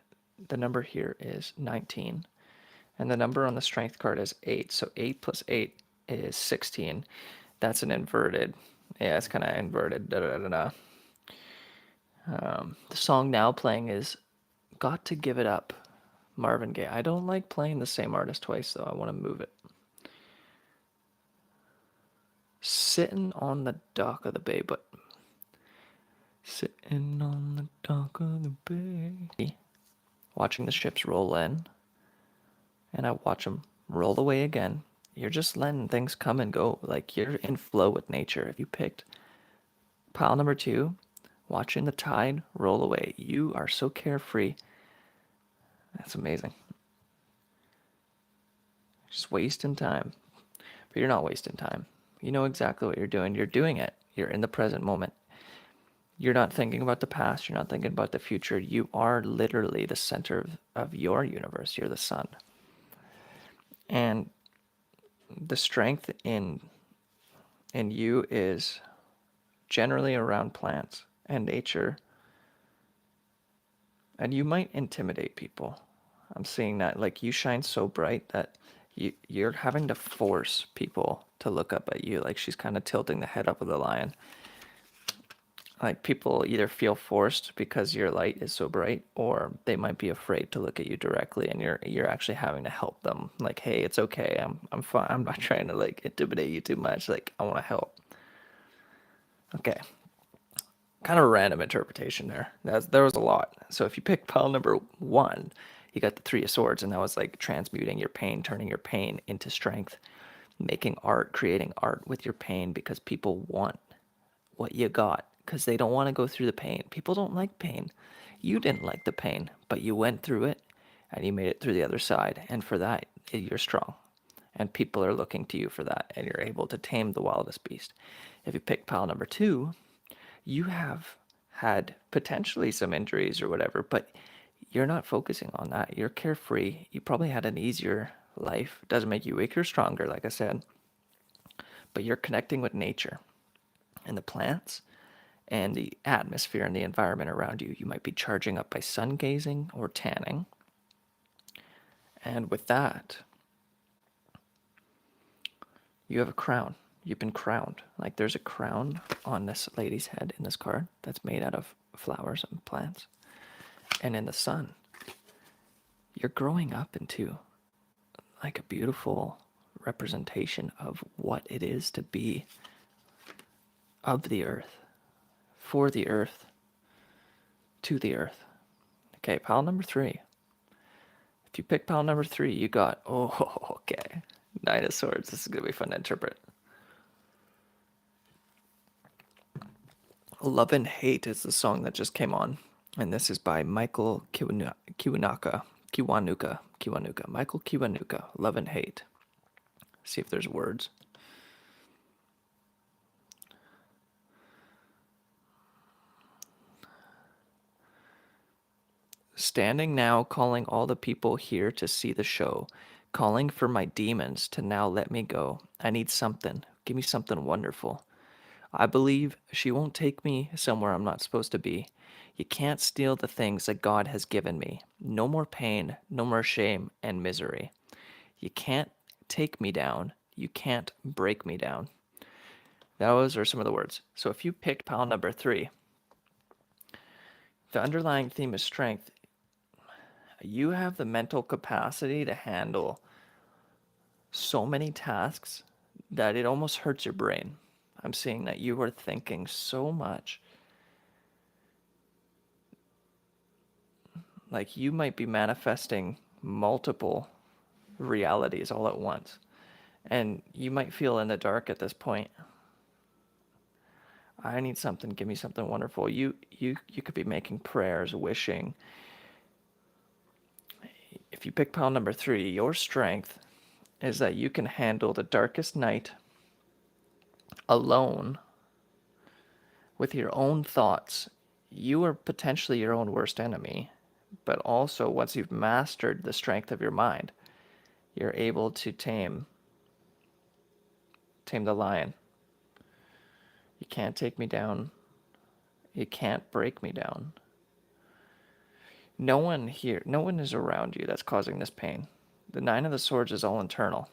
the number here is 19. And the number on the strength card is 8. So 8 plus 8 is 16. That's an inverted. Yeah, it's kind of inverted. Da, da, da, da. The song now playing is Got to Give It Up, Marvin Gaye. I don't like playing the same artist twice, though. I want to move it. Sitting on the dock of the bay, but sitting on the dock of the bay. Watching the ships roll in, and I watch them roll away again. You're just letting things come and go. Like, you're in flow with nature. If you picked pile number 2, watching the tide roll away, you are so carefree. That's amazing. Just wasting time. But you're not wasting time. You know exactly what you're doing. You're doing it. You're in the present moment. You're not thinking about the past. You're not thinking about the future. You are literally the center of your universe. You're the sun. And the strength in you is generally around plants and nature. And you might intimidate people. I'm seeing that. Like, you shine so bright that you're having to force people to look up at you. Like, she's kind of tilting the head up of the lion. Like, people either feel forced because your light is so bright, or they might be afraid to look at you directly, and you're actually having to help them. Like, hey, it's okay. I'm fine. I'm not trying to like intimidate you too much. Like, I want to help. Okay. Kind of a random interpretation there. There was a lot. So if you pick pile number 1, you got the 3 of Swords, and that was like transmuting your pain, turning your pain into strength, making art, creating art with your pain, because people want what you got, because they don't want to go through the pain. People don't like pain. You didn't like the pain, but you went through it, and you made it through the other side, and for that, you're strong. And people are looking to you for that, and you're able to tame the wildest beast. If you pick pile number 2, you have had potentially some injuries or whatever, but you're not focusing on that. You're carefree. You probably had an easier life. Doesn't make you weaker or stronger, like I said, but you're connecting with nature and the plants and the atmosphere and the environment around you. You might be charging up by sun gazing or tanning. And with that, you have a crown. You've been crowned. Like there's a crown on this lady's head in this card that's made out of flowers and plants. And in the sun, you're growing up into like a beautiful representation of what it is to be of the earth, for the earth, to the earth. Okay, pile number 3. If you pick pile number 3, you got, oh, okay, Knight of Swords. This is going to be fun to interpret. Love and Hate is the song that just came on, and this is by Michael Kiwanuka. Michael Kiwanuka, Love and Hate. See if there's words. Standing now, calling all the people here to see the show, calling for my demons to now let me go. I need something. Give me something wonderful. I believe she won't take me somewhere I'm not supposed to be. You can't steal the things that God has given me. No more pain, no more shame and misery. You can't take me down. You can't break me down. Those are some of the words. So if you picked pile number 3, the underlying theme is strength. You have the mental capacity to handle so many tasks that it almost hurts your brain. I'm seeing that you are thinking so much. Like you might be manifesting multiple realities all at once. And you might feel in the dark at this point. I need something, give me something wonderful. You could be making prayers, wishing. If you pick pile number 3, your strength is that you can handle the darkest night alone with your own thoughts. You are potentially your own worst enemy, but also once you've mastered the strength of your mind, you're able to tame the lion. You can't take me down. You can't break me down. No one is around you that's causing this pain. The 9 of the Swords is all internal.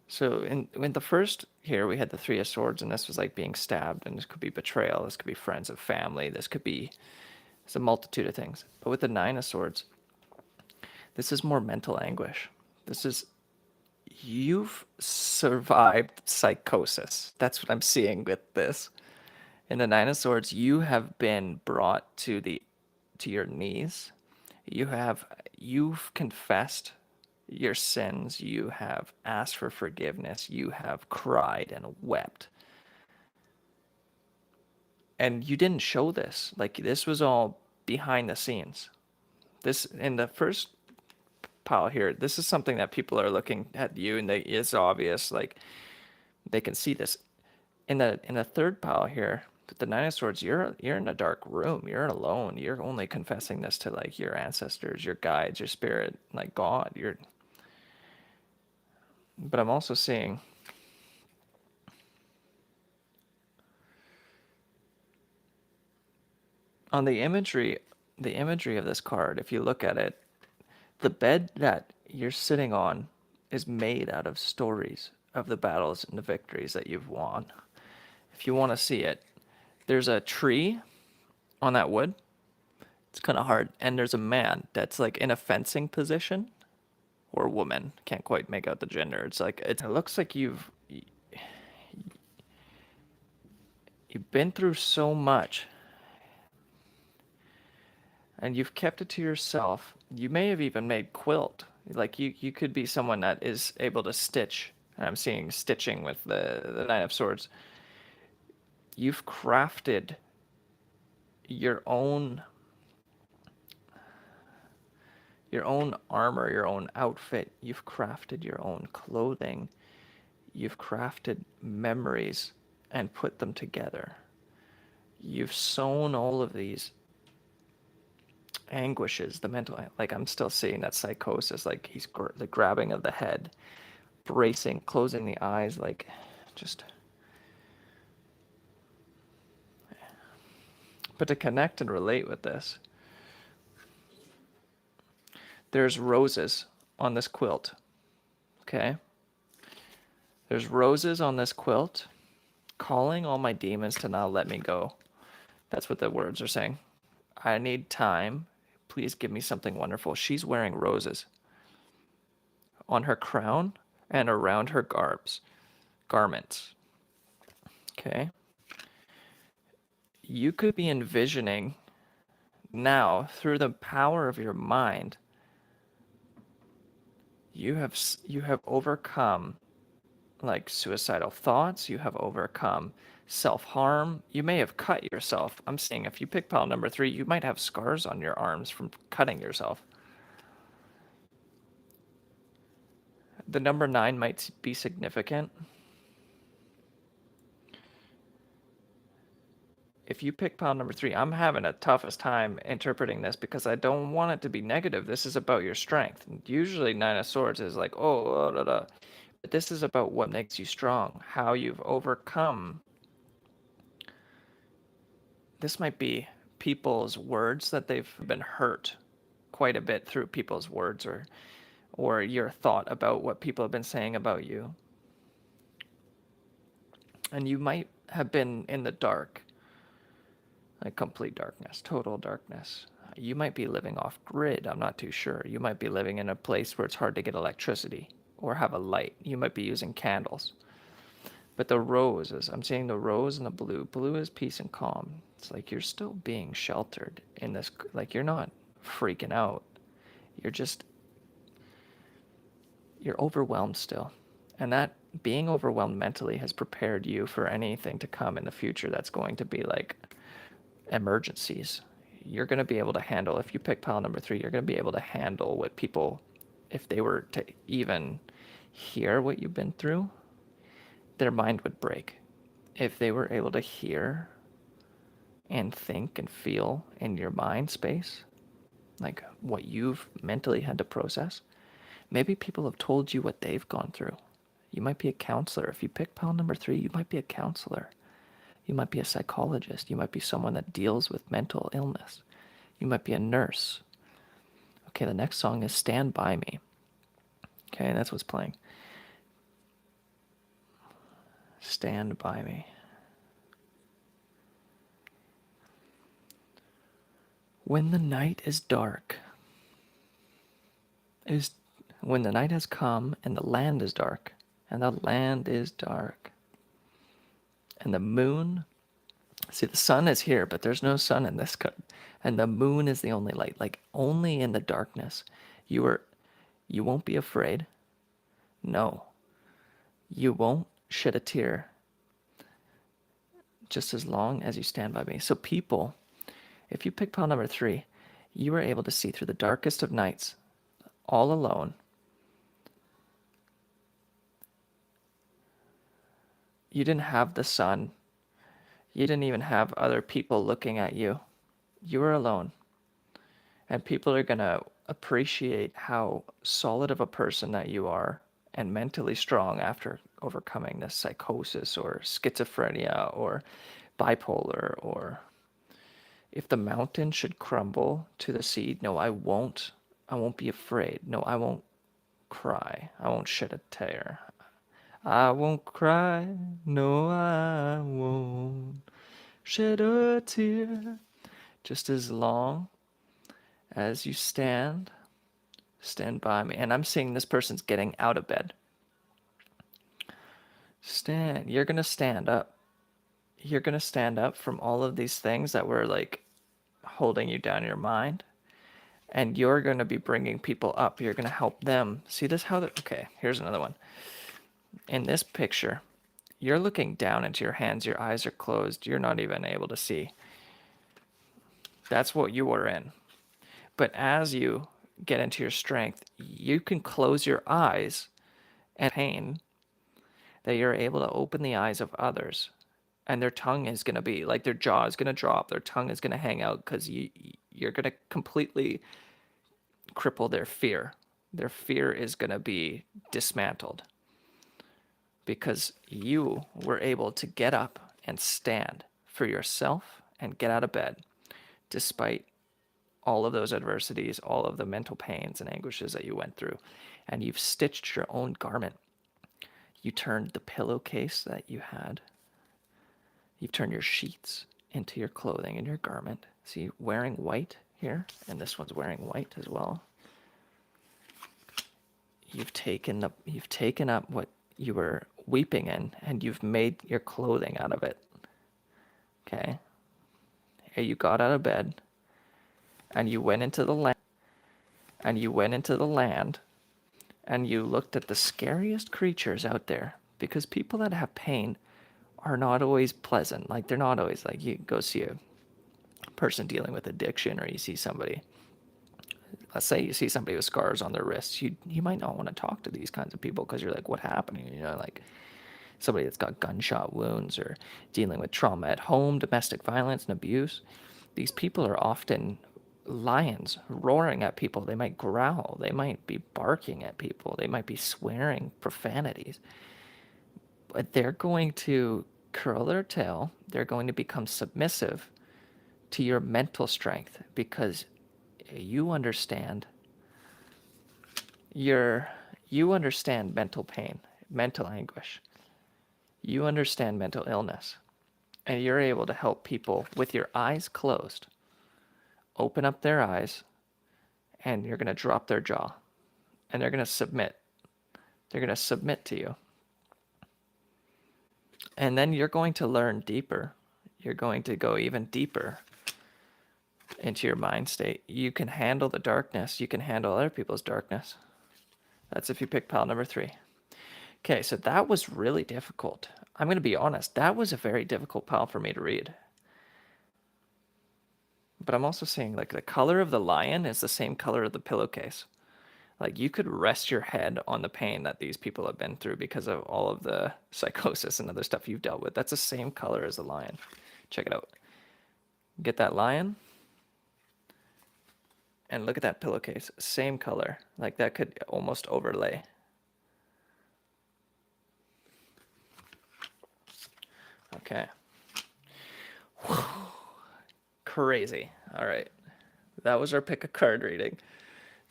So in the first here, we had the 3 of Swords, and this was like being stabbed, and this could be betrayal, this could be friends and family, this could be, it's a multitude of things. But with the 9 of Swords, this is more mental anguish. This is, you've survived psychosis. That's what I'm seeing with this. In the 9 of Swords, you have been brought to your knees. You've confessed your sins. You have asked for forgiveness. You have cried and wept. And you didn't show this. Like this was all behind the scenes. This in the first pile here, this is something that people are looking at you and it's obvious, like they can see this. In the third pile here, with the 9 of Swords, you're in a dark room. You're alone. You're only confessing this to like your ancestors, your guides, your spirit, like God. But I'm also seeing on the imagery of this card, if you look at it, the bed that you're sitting on is made out of stories of the battles and the victories that you've won. If you want to see it, there's a tree on that wood. It's kind of hard. And there's a man that's like in a fencing position, or woman. Can't quite make out the gender. It's like, it looks like you've been through so much and you've kept it to yourself. You may have even made quilt. Like you could be someone that is able to stitch. I'm seeing stitching with the 9 of Swords. You've crafted your own armor, your own outfit. You've crafted your own clothing. You've crafted memories and put them together. You've sewn all of these anguishes, the mental, like I'm still seeing that psychosis, like he's the grabbing of the head, bracing, closing the eyes, like just. But to connect and relate with this, there's roses on this quilt, okay? There's roses on this quilt, calling all my demons to not let me go. That's what the words are saying. I need time. Please give me something wonderful. She's wearing roses on her crown and around her garments. Okay? You could be envisioning now through the power of your mind. You have overcome like suicidal thoughts, you have overcome self-harm. You may have cut yourself. I'm seeing if you pick pile number 3, you might have scars on your arms from cutting yourself. The number 9 might be significant. If you pick pile number 3, I'm having a toughest time interpreting this because I don't want it to be negative. This is about your strength. Usually 9 of Swords is like, oh, da, da. But this is about what makes you strong, how you've overcome. This might be people's words that they've been hurt quite a bit through people's words or your thought about what people have been saying about you. And you might have been in the dark, like complete darkness, total darkness. You might be living off grid, I'm not too sure. You might be living in a place where it's hard to get electricity or have a light. You might be using candles. But the rose is, I'm seeing the rose and the blue. Blue is peace and calm. It's like you're still being sheltered in this, like you're not freaking out. You're just, you're overwhelmed still. And that being overwhelmed mentally has prepared you for anything to come in the future that's going to be like emergencies. You're going to be able to handle, if you pick pile number 3, you're going to be able to handle what people, if they were to even hear what you've been through, their mind would break. If they were able to hear and think and feel in your mind space, like what you've mentally had to process, maybe people have told you what they've gone through. You might be a counselor. If you pick pile number 3, you might be a counselor. You might be a psychologist. You might be someone that deals with mental illness. You might be a nurse. Okay, the next song is Stand By Me. Okay, that's what's playing. Stand by me. When the night is dark, when the night has come and the land is dark, and the land is dark, and the moon, see the sun is here, but there's no sun in this cut, and the moon is the only light, like only in the darkness. You won't be afraid. No, you won't shed a tear just as long as you stand by me. So people, if you pick pile number 3, you were able to see through the darkest of nights, all alone. You didn't have the sun. You didn't even have other people looking at you. You were alone. And people are going to appreciate how solid of a person that you are and mentally strong after overcoming this psychosis or schizophrenia or bipolar, or if the mountain should crumble to the sea, no, I won't be afraid. No, I won't cry. I won't shed a tear. I won't cry. No, I won't shed a tear. Just as long as you stand by me. And I'm seeing this person's getting out of bed. You're going to stand up. You're going to stand up from all of these things that were like holding you down in your mind. And you're going to be bringing people up. You're going to help them. See this? Okay, here's another one. In this picture, you're looking down into your hands. Your eyes are closed. You're not even able to see. That's what you were in. But as you get into your strength, you can close your eyes and pain that you're able to open the eyes of others and their tongue is going to be like, their jaw is going to drop, their tongue is going to hang out, because you're going to completely cripple their fear. Their fear is going to be dismantled because you were able to get up and stand for yourself and get out of bed despite all of those adversities, all of the mental pains and anguishes that you went through. And you've stitched your own garment. You turned the pillowcase that you had, you've turned your sheets into your clothing and your garment. See, wearing white here, and this one's wearing white as well. You've taken up what you were weeping in, and you've made your clothing out of it. Okay? You got out of bed, and you went into the land, and you looked at the scariest creatures out there, because people that have pain are not always pleasant. Like, they're not always, like, you go see a person dealing with addiction, or you see somebody, let's say you see somebody with scars on their wrists, you might not want to talk to these kinds of people, because you're like, what happened? You know, like somebody that's got gunshot wounds or dealing with trauma at home, domestic violence and abuse. These people are often lions roaring at people. They might growl, they might be barking at people, they might be swearing profanities, but they're going to curl their tail, they're going to become submissive to your mental strength, because you understand you understand mental pain, mental anguish. You understand mental illness, and you're able to help people with your eyes closed open up their eyes, and you're going to drop their jaw, and they're going to submit. They're going to submit to you. And then you're going to learn deeper. You're going to go even deeper into your mind state. You can handle the darkness. You can handle other people's darkness. That's if you pick pile number 3. Okay, so that was really difficult. I'm going to be honest. That was a very difficult pile for me to read. But I'm also saying, like, the color of the lion is the same color of the pillowcase. Like, you could rest your head on the pain that these people have been through because of all of the psychosis and other stuff you've dealt with. That's the same color as the lion. Check it out. Get that lion, and look at that pillowcase. Same color. Like, that could almost overlay. Okay. Crazy. All right. That was our pick a card reading.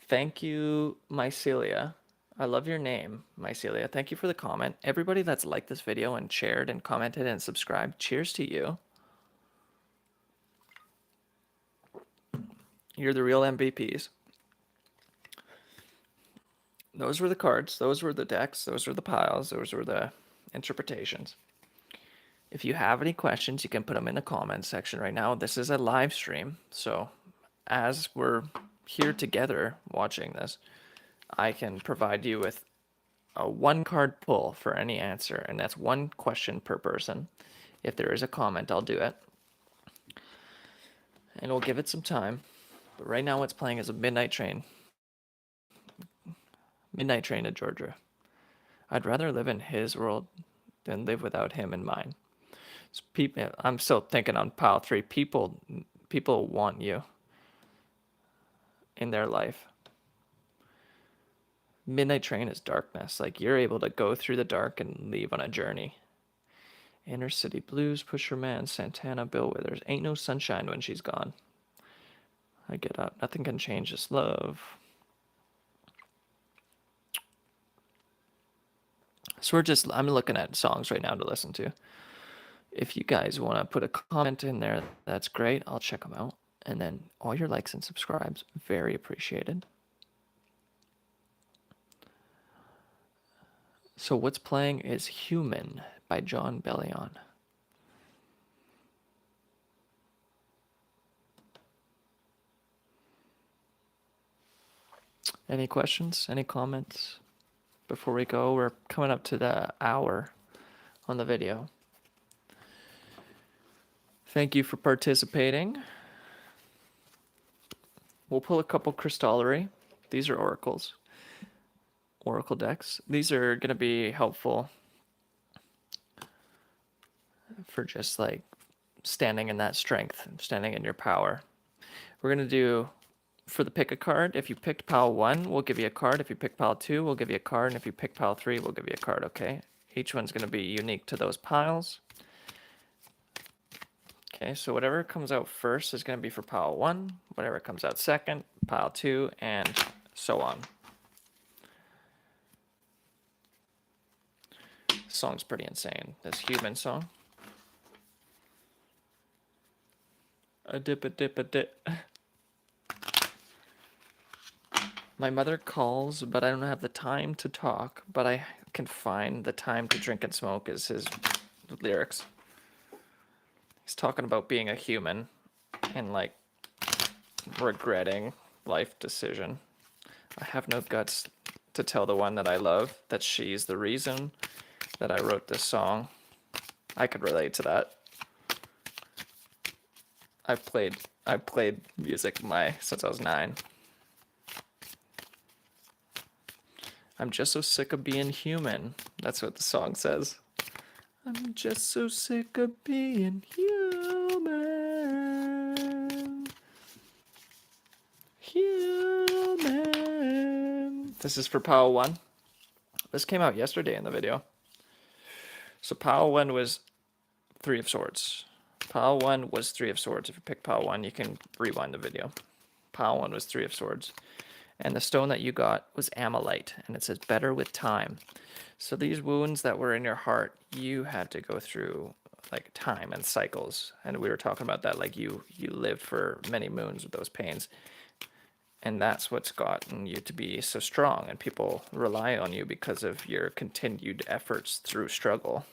Thank you, Mycelia. I love your name, Mycelia. Thank you for the comment. Everybody that's liked this video and shared and commented and subscribed, cheers to you. You're the real MVPs. Those were the cards. Those were the decks. Those were the piles. Those were the interpretations. If you have any questions, you can put them in the comments section right now. This is a live stream, so as we're here together watching this, I can provide you with a 1-card pull for any answer, and that's 1 question per person. If there is a comment, I'll do it, and we'll give it some time. But right now what's playing is a Midnight Train to Georgia. I'd rather live in his world than live without him in mine. So people, I'm still thinking on pile 3. People want you in their life. Midnight Train is darkness. Like, you're able to go through the dark and leave on a journey. Inner City Blues, Pusherman, Santana, Bill Withers. Ain't no sunshine when she's gone. I get up. Nothing can change this love. So I'm looking at songs right now to listen to. If you guys want to put a comment in there, that's great. I'll check them out. And then all your likes and subscribes, very appreciated. So what's playing is Human by John Bellion. Any questions? Any comments? Before we go, we're coming up to the hour on the video. Thank you for participating. We'll pull a couple crystallery. These are oracles. Oracle decks. These are going to be helpful for just like standing in that strength, standing in your power. We're going to do, for the pick a card, if you picked pile 1, we'll give you a card. If you pick pile 2, we'll give you a card. And if you pick pile 3, we'll give you a card, okay? Each one's going to be unique to those piles. Okay, so whatever comes out first is going to be for pile 1. Whatever comes out second, pile 2, and so on. This song's pretty insane. This human song. A dip, a dip, a dip. My mother calls, but I don't have the time to talk, but I can find the time to drink and smoke is his lyrics. He's talking about being a human and like regretting life decision. I have no guts to tell the one that I love that she's the reason that I wrote this song. I could relate to that. I've played music since I was 9. I'm just so sick of being human. That's what the song says. I'm just so sick of being human. Human. This is for pile 1. This came out yesterday in the video. So pile 1 was 3 of swords. Pile 1 was 3 of swords. If you pick pile 1, you can rewind the video. Pile 1 was 3 of swords. And the stone that you got was amylite, and it says better with time. So these wounds that were in your heart, you had to go through like time and cycles. And we were talking about that, like you lived for many moons with those pains. And that's what's gotten you to be so strong, and people rely on you because of your continued efforts through struggle.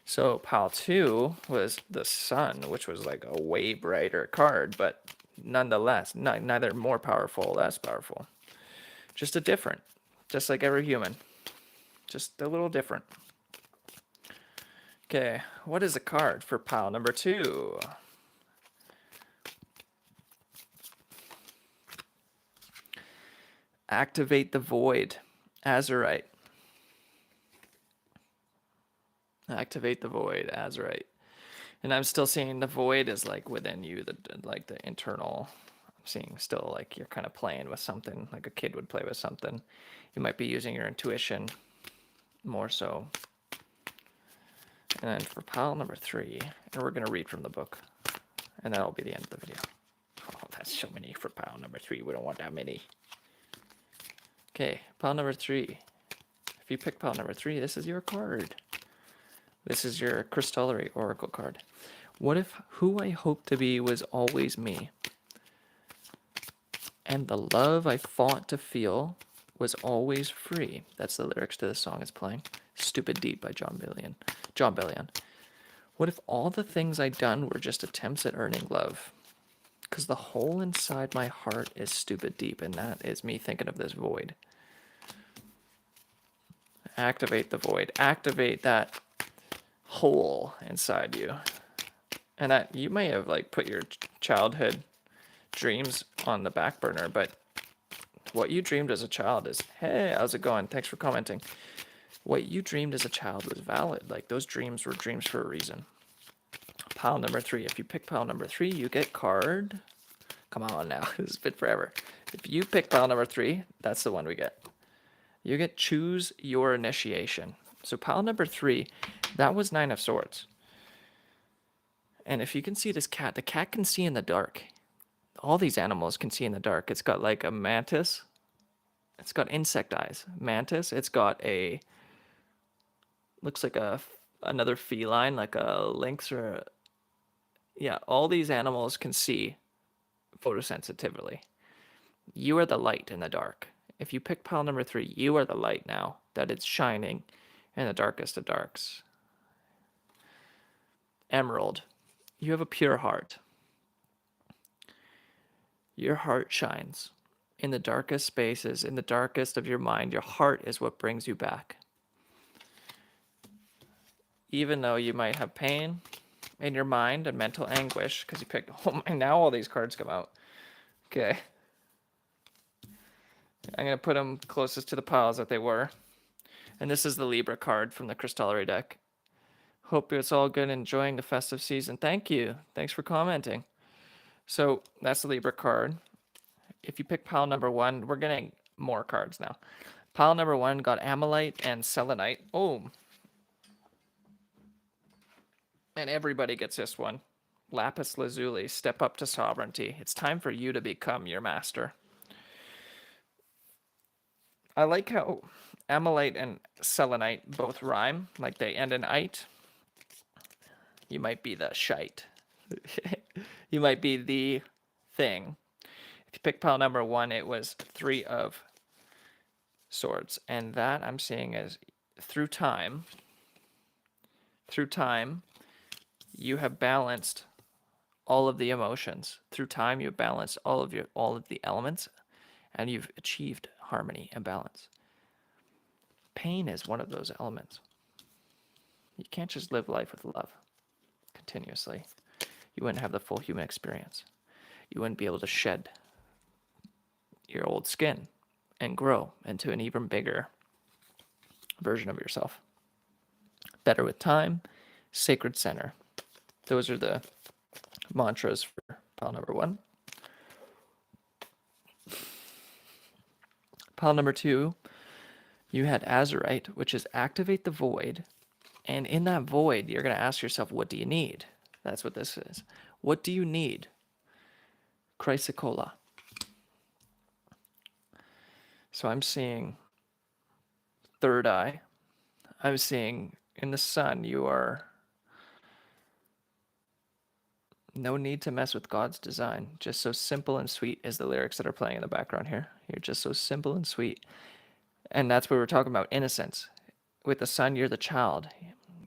So pile 2 was the sun, which was like a way brighter card, but nonetheless, neither more powerful, less powerful. Just a different, just like every human. Just a little different. Okay, what is a card for pile number 2? Activate the void, Azurite. Activate the void, Azurite. And I'm still seeing the void is like within you, like the internal. I'm seeing still like you're kind of playing with something, like a kid would play with something. You might be using your intuition more so. And then for pile number 3, and we're going to read from the book, and that'll be the end of the video. Oh, that's so many for pile number 3. We don't want that many. Okay, pile number 3. If you pick pile number 3, this is your card. This is your Crystallary Oracle card. What if who I hoped to be was always me? And the love I fought to feel was always free. That's the lyrics to the song it's playing. Stupid Deep by John Bellion. What if all the things I'd done were just attempts at earning love? Because the hole inside my heart is stupid deep, and that is me thinking of this void. Activate the void. Activate that hole inside you. And that you may have like put your childhood dreams on the back burner, but what you dreamed as a child is, hey, how's it going? Thanks for commenting. What you dreamed as a child was valid. Like those dreams were dreams for a reason. Pile number 3. If you pick pile number 3, you get card. Come on now, this has been forever. If you pick pile number 3, that's the one we get. You get choose your initiation. So pile number 3, that was 9 of swords. And if you can see this cat, the cat can see in the dark. All these animals can see in the dark. It's got like a mantis. It's got insect eyes. Mantis. It's got a, looks like another feline, like a lynx or a, yeah, all these animals can see photosensitively. You are the light in the dark. If you pick pile number 3, you are the light now that it's shining in the darkest of darks. Emerald. You have a pure heart. Your heart shines. In the darkest spaces, in the darkest of your mind, your heart is what brings you back. Even though you might have pain in your mind and mental anguish, because you picked, oh my, now all these cards come out. Okay. I'm going to put them closest to the piles that they were. And this is the Libra card from the Crystallary deck. Hope it's all good, enjoying the festive season. Thank you. Thanks for commenting. So that's the Libra card. If you pick pile number 1, we're getting more cards now. Pile number 1 got Amylite and Selenite. Oh. And everybody gets this one. Lapis Lazuli, step up to sovereignty. It's time for you to become your master. I like how Amylite and Selenite both rhyme, like they end in ite. You might be the shite. You might be the thing. If you pick pile number 1, it was 3 of swords. And that I'm seeing as through time, you have balanced all of the emotions. Through time, you've balanced all of the elements, and you've achieved harmony and balance. Pain is one of those elements. You can't just live life with love continuously. You wouldn't have the full human experience. You wouldn't be able to shed your old skin and grow into an even bigger version of yourself. Better with time, sacred center. Those are the mantras for pile number 1. Pile number 2, you had Azurite, which is activate the void. And in that void, you're going to ask yourself, what do you need? That's what this is. What do you need? Chrysocolla. So I'm seeing third eye. I'm seeing in the sun, you are no need to mess with God's design. Just so simple and sweet is the lyrics that are playing in the background here. You're just so simple and sweet. And that's what we're talking about, innocence. With the sun, you're the child.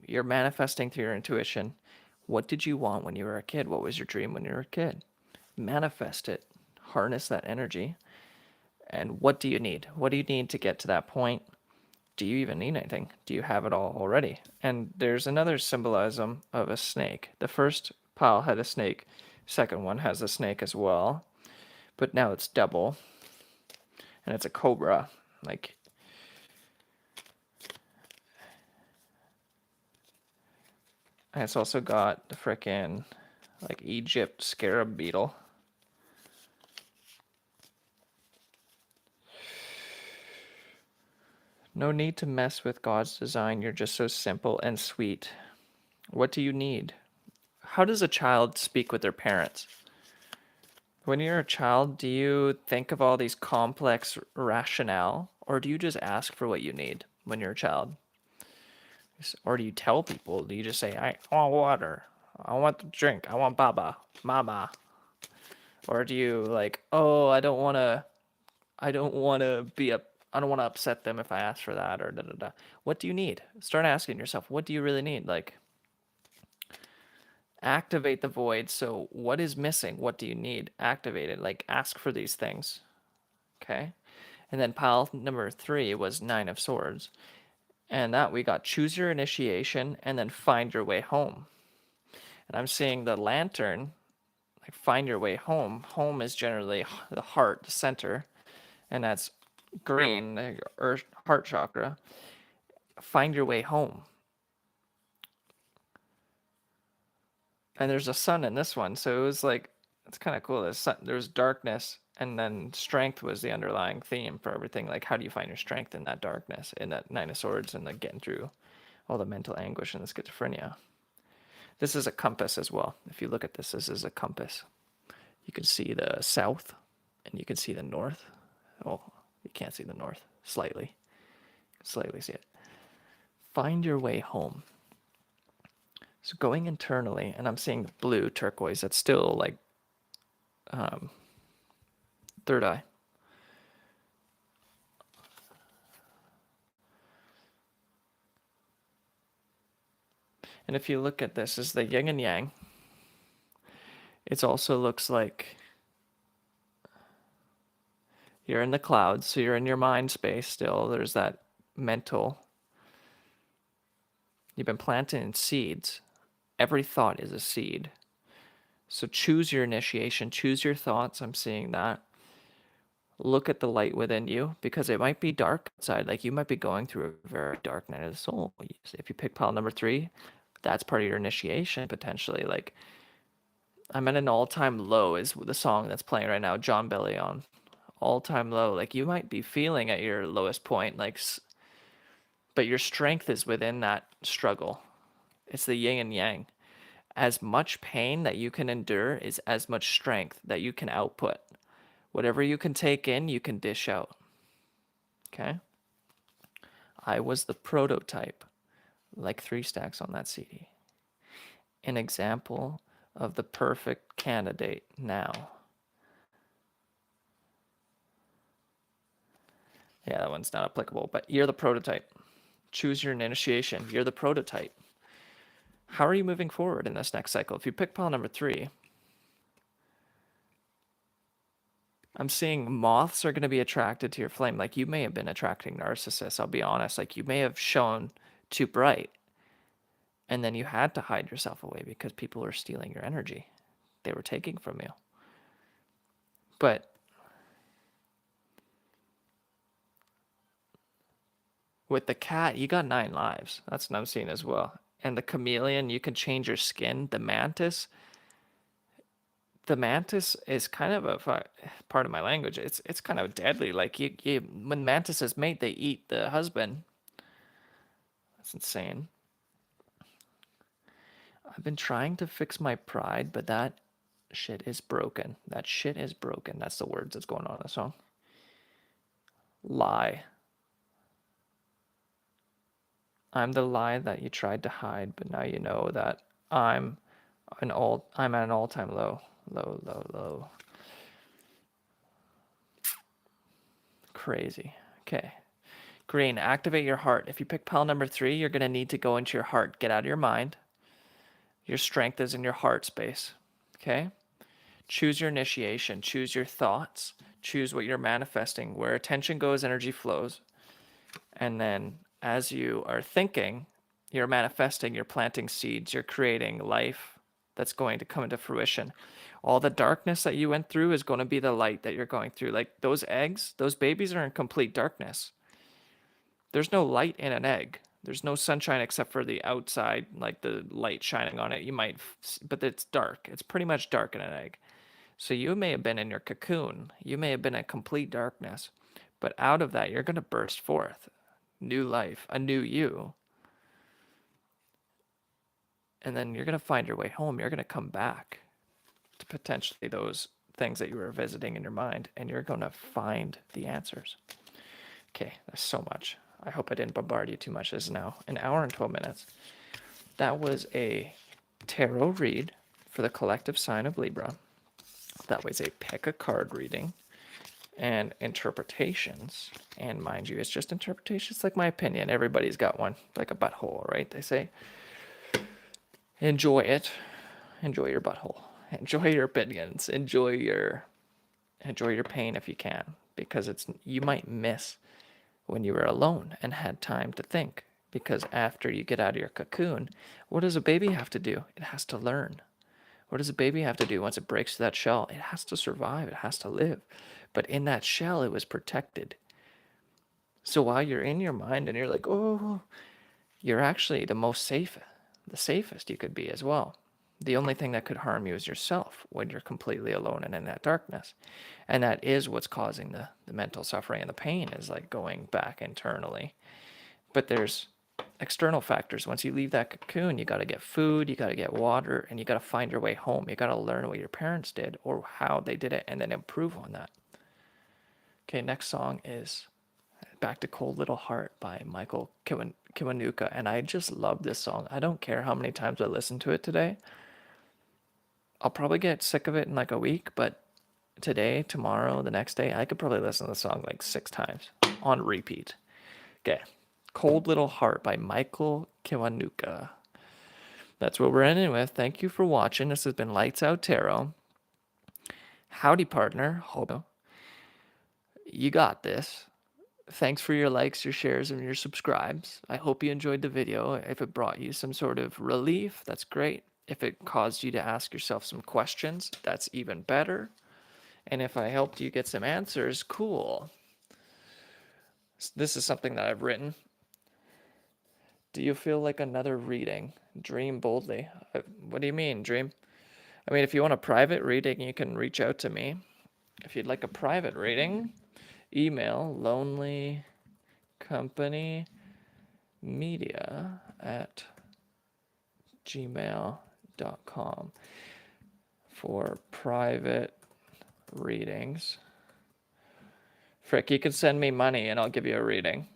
You're manifesting through your intuition. What did you want when you were a kid? What was your dream when you were a kid? Manifest it. Harness that energy. And what do you need? What do you need to get to that point? Do you even need anything? Do you have it all already? And there's another symbolism of a snake. The first pile had a snake. Second one has a snake as well. But now it's double. And it's a cobra. Like, and it's also got the frickin' like Egypt scarab beetle. No need to mess with God's design. You're just so simple and sweet. What do you need? How does a child speak with their parents? When you're a child, do you think of all these complex rationale, or do you just ask for what you need when you're a child? Or do you tell people? Do you just say, I want water, I want the drink, I want baba, mama? Or do you like, oh, I don't want to upset them if I ask for that, or da da da. What do you need? Start asking yourself, what do you really need? Like, activate the void. So what is missing? What do you need? Activate it. Like, ask for these things. Okay. And then pile number 3 was 9 of swords. And that we got choose your initiation and then find your way home. And I'm seeing the lantern, like find your way home. Home is generally the heart, the center. And that's green, the earth, heart chakra. Find your way home. And there's a sun in this one, so it was like, it's kind of cool. There's darkness, and then strength was the underlying theme for everything. Like, how do you find your strength in that darkness, in that 9 of swords, and like getting through all the mental anguish and the schizophrenia? This is a compass as well. If you look at this, this is a compass. You can see the south, and you can see the north. Oh, you can't see the north. Slightly. You can slightly see it. Find your way home. So going internally, and I'm seeing blue turquoise. That's still like third eye. And if you look at this as the yin and yang, it also looks like you're in the clouds, so you're in your mind space still. There's that mental. You've been planting seeds. Every thought is a seed. So choose your initiation, choose your thoughts. I'm seeing that. Look at the light within you, because it might be dark outside. Like, you might be going through a very dark night of the soul. If you pick pile number 3, That's part of your initiation potentially. Like, I'm at an all-time low is the song that's playing right now, John Bellion. All-time low. Like, you might be feeling at your lowest point, like, but your strength is within that struggle. It's the yin and yang. As much pain that you can endure is as much strength that you can output. Whatever you can take in, you can dish out. Okay? I was the prototype, like 3 stacks on that CD. An example of the perfect candidate now. Yeah, that one's not applicable, but you're the prototype. Choose your initiation. You're the prototype. How are you moving forward in this next cycle? If you pick pile number 3, I'm seeing moths are going to be attracted to your flame. Like, you may have been attracting narcissists, I'll be honest. Like, you may have shone too bright, and then you had to hide yourself away because people were stealing your energy. They were taking from you. But with the cat, you got 9 lives. That's what I'm seeing as well. And the chameleon, you can change your skin. The mantis is kind of a part of my language. It's kind of deadly. Like, you when mantises mate, they eat the husband. That's insane. I've been trying to fix my pride, but that shit is broken. That shit is broken. That's the words that's going on in the song. Lie. I'm the lie that you tried to hide, but now you know that I'm at an all-time low. Low. Crazy. Okay. Green, activate your heart. If you pick pile number 3, you're going to need to go into your heart. Get out of your mind. Your strength is in your heart space. Okay? Choose your initiation. Choose your thoughts. Choose what you're manifesting. Where attention goes, energy flows. And then as you are thinking, you're manifesting, you're planting seeds, you're creating life that's going to come into fruition. All the darkness that you went through is going to be the light that you're going through. Like, those eggs, those babies are in complete darkness. There's no light in an egg. There's no sunshine except for the outside, like the light shining on it. But it's dark. It's pretty much dark in an egg. So you may have been in your cocoon. You may have been in complete darkness. But out of that, you're going to burst forth. New life, a new you. And then you're going to find your way home. You're going to come back to potentially those things that you were visiting in your mind, and you're going to find the answers. Okay, that's so much. I hope I didn't bombard you too much. This is now an hour and 12 minutes. That was a tarot read for the collective sign of Libra. That was a pick a card reading and interpretations. And mind you, it's just interpretations, like my opinion. Everybody's got one, like a butthole, right? They say, enjoy it. Enjoy your butthole. Enjoy your opinions. Enjoy your pain if you can, because you might miss when you were alone and had time to think. Because after you get out of your cocoon, what does a baby have to do? It has to learn. What does a baby have to do once it breaks through that shell? It has to survive. It has to live. But in that shell, it was protected. So while you're in your mind and you're like, oh, you're actually the safest you could be as well. The only thing that could harm you is yourself when you're completely alone and in that darkness. And that is what's causing the mental suffering and the pain, is like going back internally. But there's external factors. Once you leave that cocoon, you got to get food, you got to get water, and you got to find your way home. You got to learn what your parents did or how they did it, and then improve on that. Okay, next song is Back to Cold Little Heart by Michael Kiwanuka, and I just love this song. I don't care how many times I listen to it today. I'll probably get sick of it in like a week, but today, tomorrow, the next day, I could probably listen to the song like 6 times on repeat. Okay, Cold Little Heart by Michael Kiwanuka. That's what we're ending with. Thank you for watching. This has been Lights Out Tarot. Howdy, partner. Hobo. You got this. Thanks for your likes, your shares, and your subscribes. I hope you enjoyed the video. If it brought you some sort of relief, that's great. If it caused you to ask yourself some questions, that's even better. And if I helped you get some answers, cool. This is something that I've written. Do you feel like another reading? Dream boldly. What do you mean, dream? I mean, if you want a private reading, you can reach out to me. If you'd like a private reading, email lonelycompanymedia@gmail.com for private readings. Frick, you can send me money and I'll give you a reading.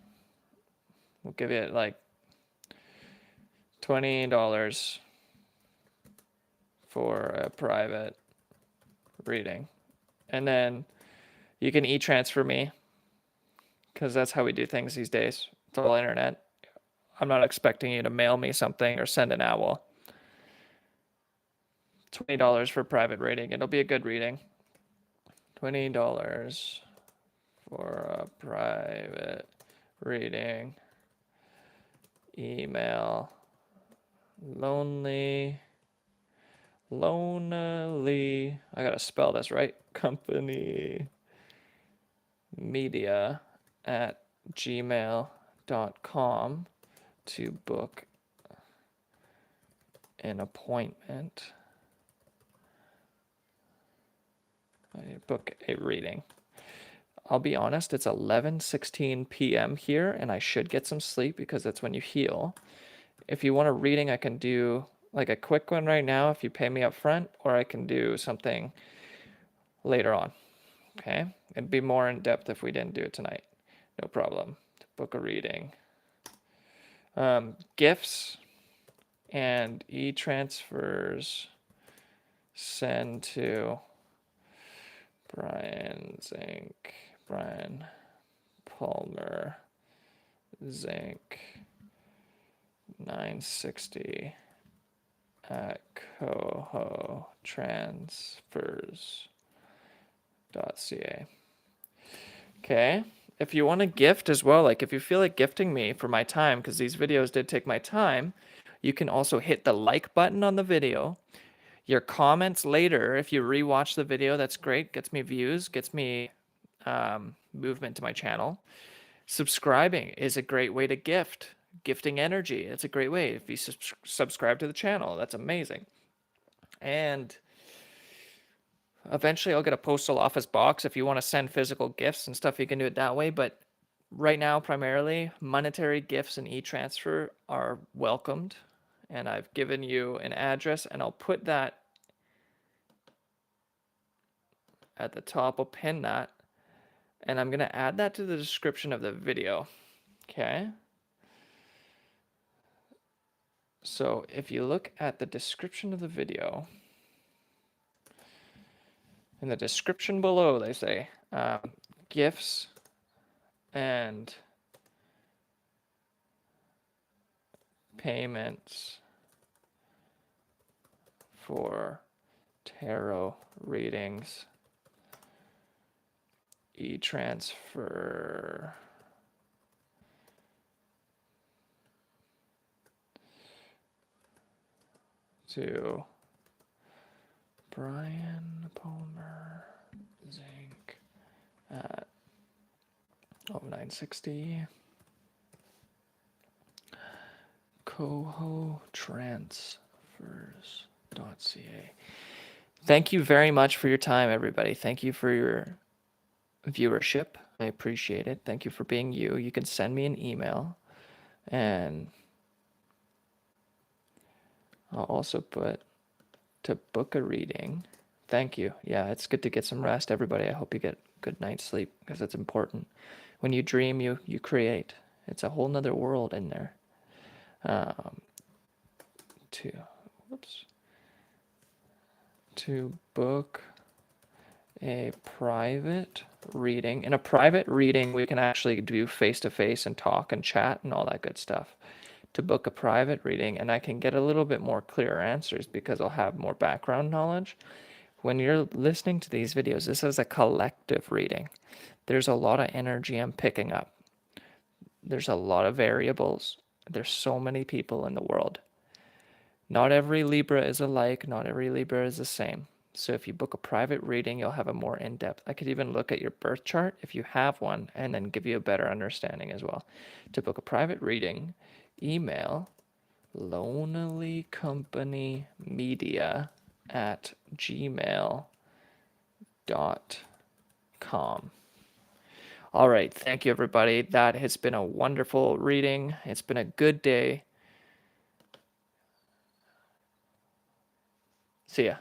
We'll give you like $20 for a private reading. And then you can e-transfer me, because that's how we do things these days. It's all internet. I'm not expecting you to mail me something or send an owl. $20 for private reading. It'll be a good reading. $20 for a private reading. Email lonely, I gotta spell this right, company media@gmail.com to book an appointment. I need to book a reading. I'll be honest, it's 11:16 p.m. here, and I should get some sleep because that's when you heal. If you want a reading, I can do like a quick one right now if you pay me up front, or I can do something later on. Okay? It'd be more in depth if we didn't do it tonight. No problem. Book a reading. Gifts and e-transfers send to Brian Palmer Zinc 960 at cohotransfers.ca. Okay. If you want a gift as well, like if you feel like gifting me for my time, because these videos did take my time, you can also hit the like button on the video. Your comments later, if you rewatch the video, that's great. Gets me views, gets me movement to my channel. Subscribing is a great way to gift. Gifting energy, it's a great way. If you subscribe to the channel, that's amazing. And eventually I'll get a postal office box. If you want to send physical gifts and stuff, you can do it that way. But right now, primarily, monetary gifts and e-transfer are welcomed. And I've given you an address, and I'll put that at the top. I'll pin that. And I'm going to add that to the description of the video. Okay. So if you look at the description of the video, in the description below, they say gifts and payments for tarot readings, e-transfer to Brian Palmer Zinc at 960 cohotransfers.ca. Thank you very much for your time, everybody. Thank you for your viewership. I appreciate it. Thank you for being you. You can send me an email, and I'll also put to book a reading. Thank you. Yeah, it's good to get some rest, everybody. I hope you get good night's sleep, because it's important. When you dream, you create. It's a whole nother world in there. To book a private reading. In a private reading, we can actually do face-to-face and talk and chat and all that good stuff. To book a private reading, and I can get a little bit more clear answers because I'll have more background knowledge. When you're listening to these videos, this is a collective reading. There's a lot of energy I'm picking up. There's a lot of variables. There's so many people in the world. Not every Libra is alike. Not every Libra is the same. So if you book a private reading, you'll have a more in-depth. I could even look at your birth chart if you have one and then give you a better understanding as well. To book a private reading, email lonelycompanymedia@gmail.com. All right, thank you everybody. That has been a wonderful reading. It's been a good day. See ya.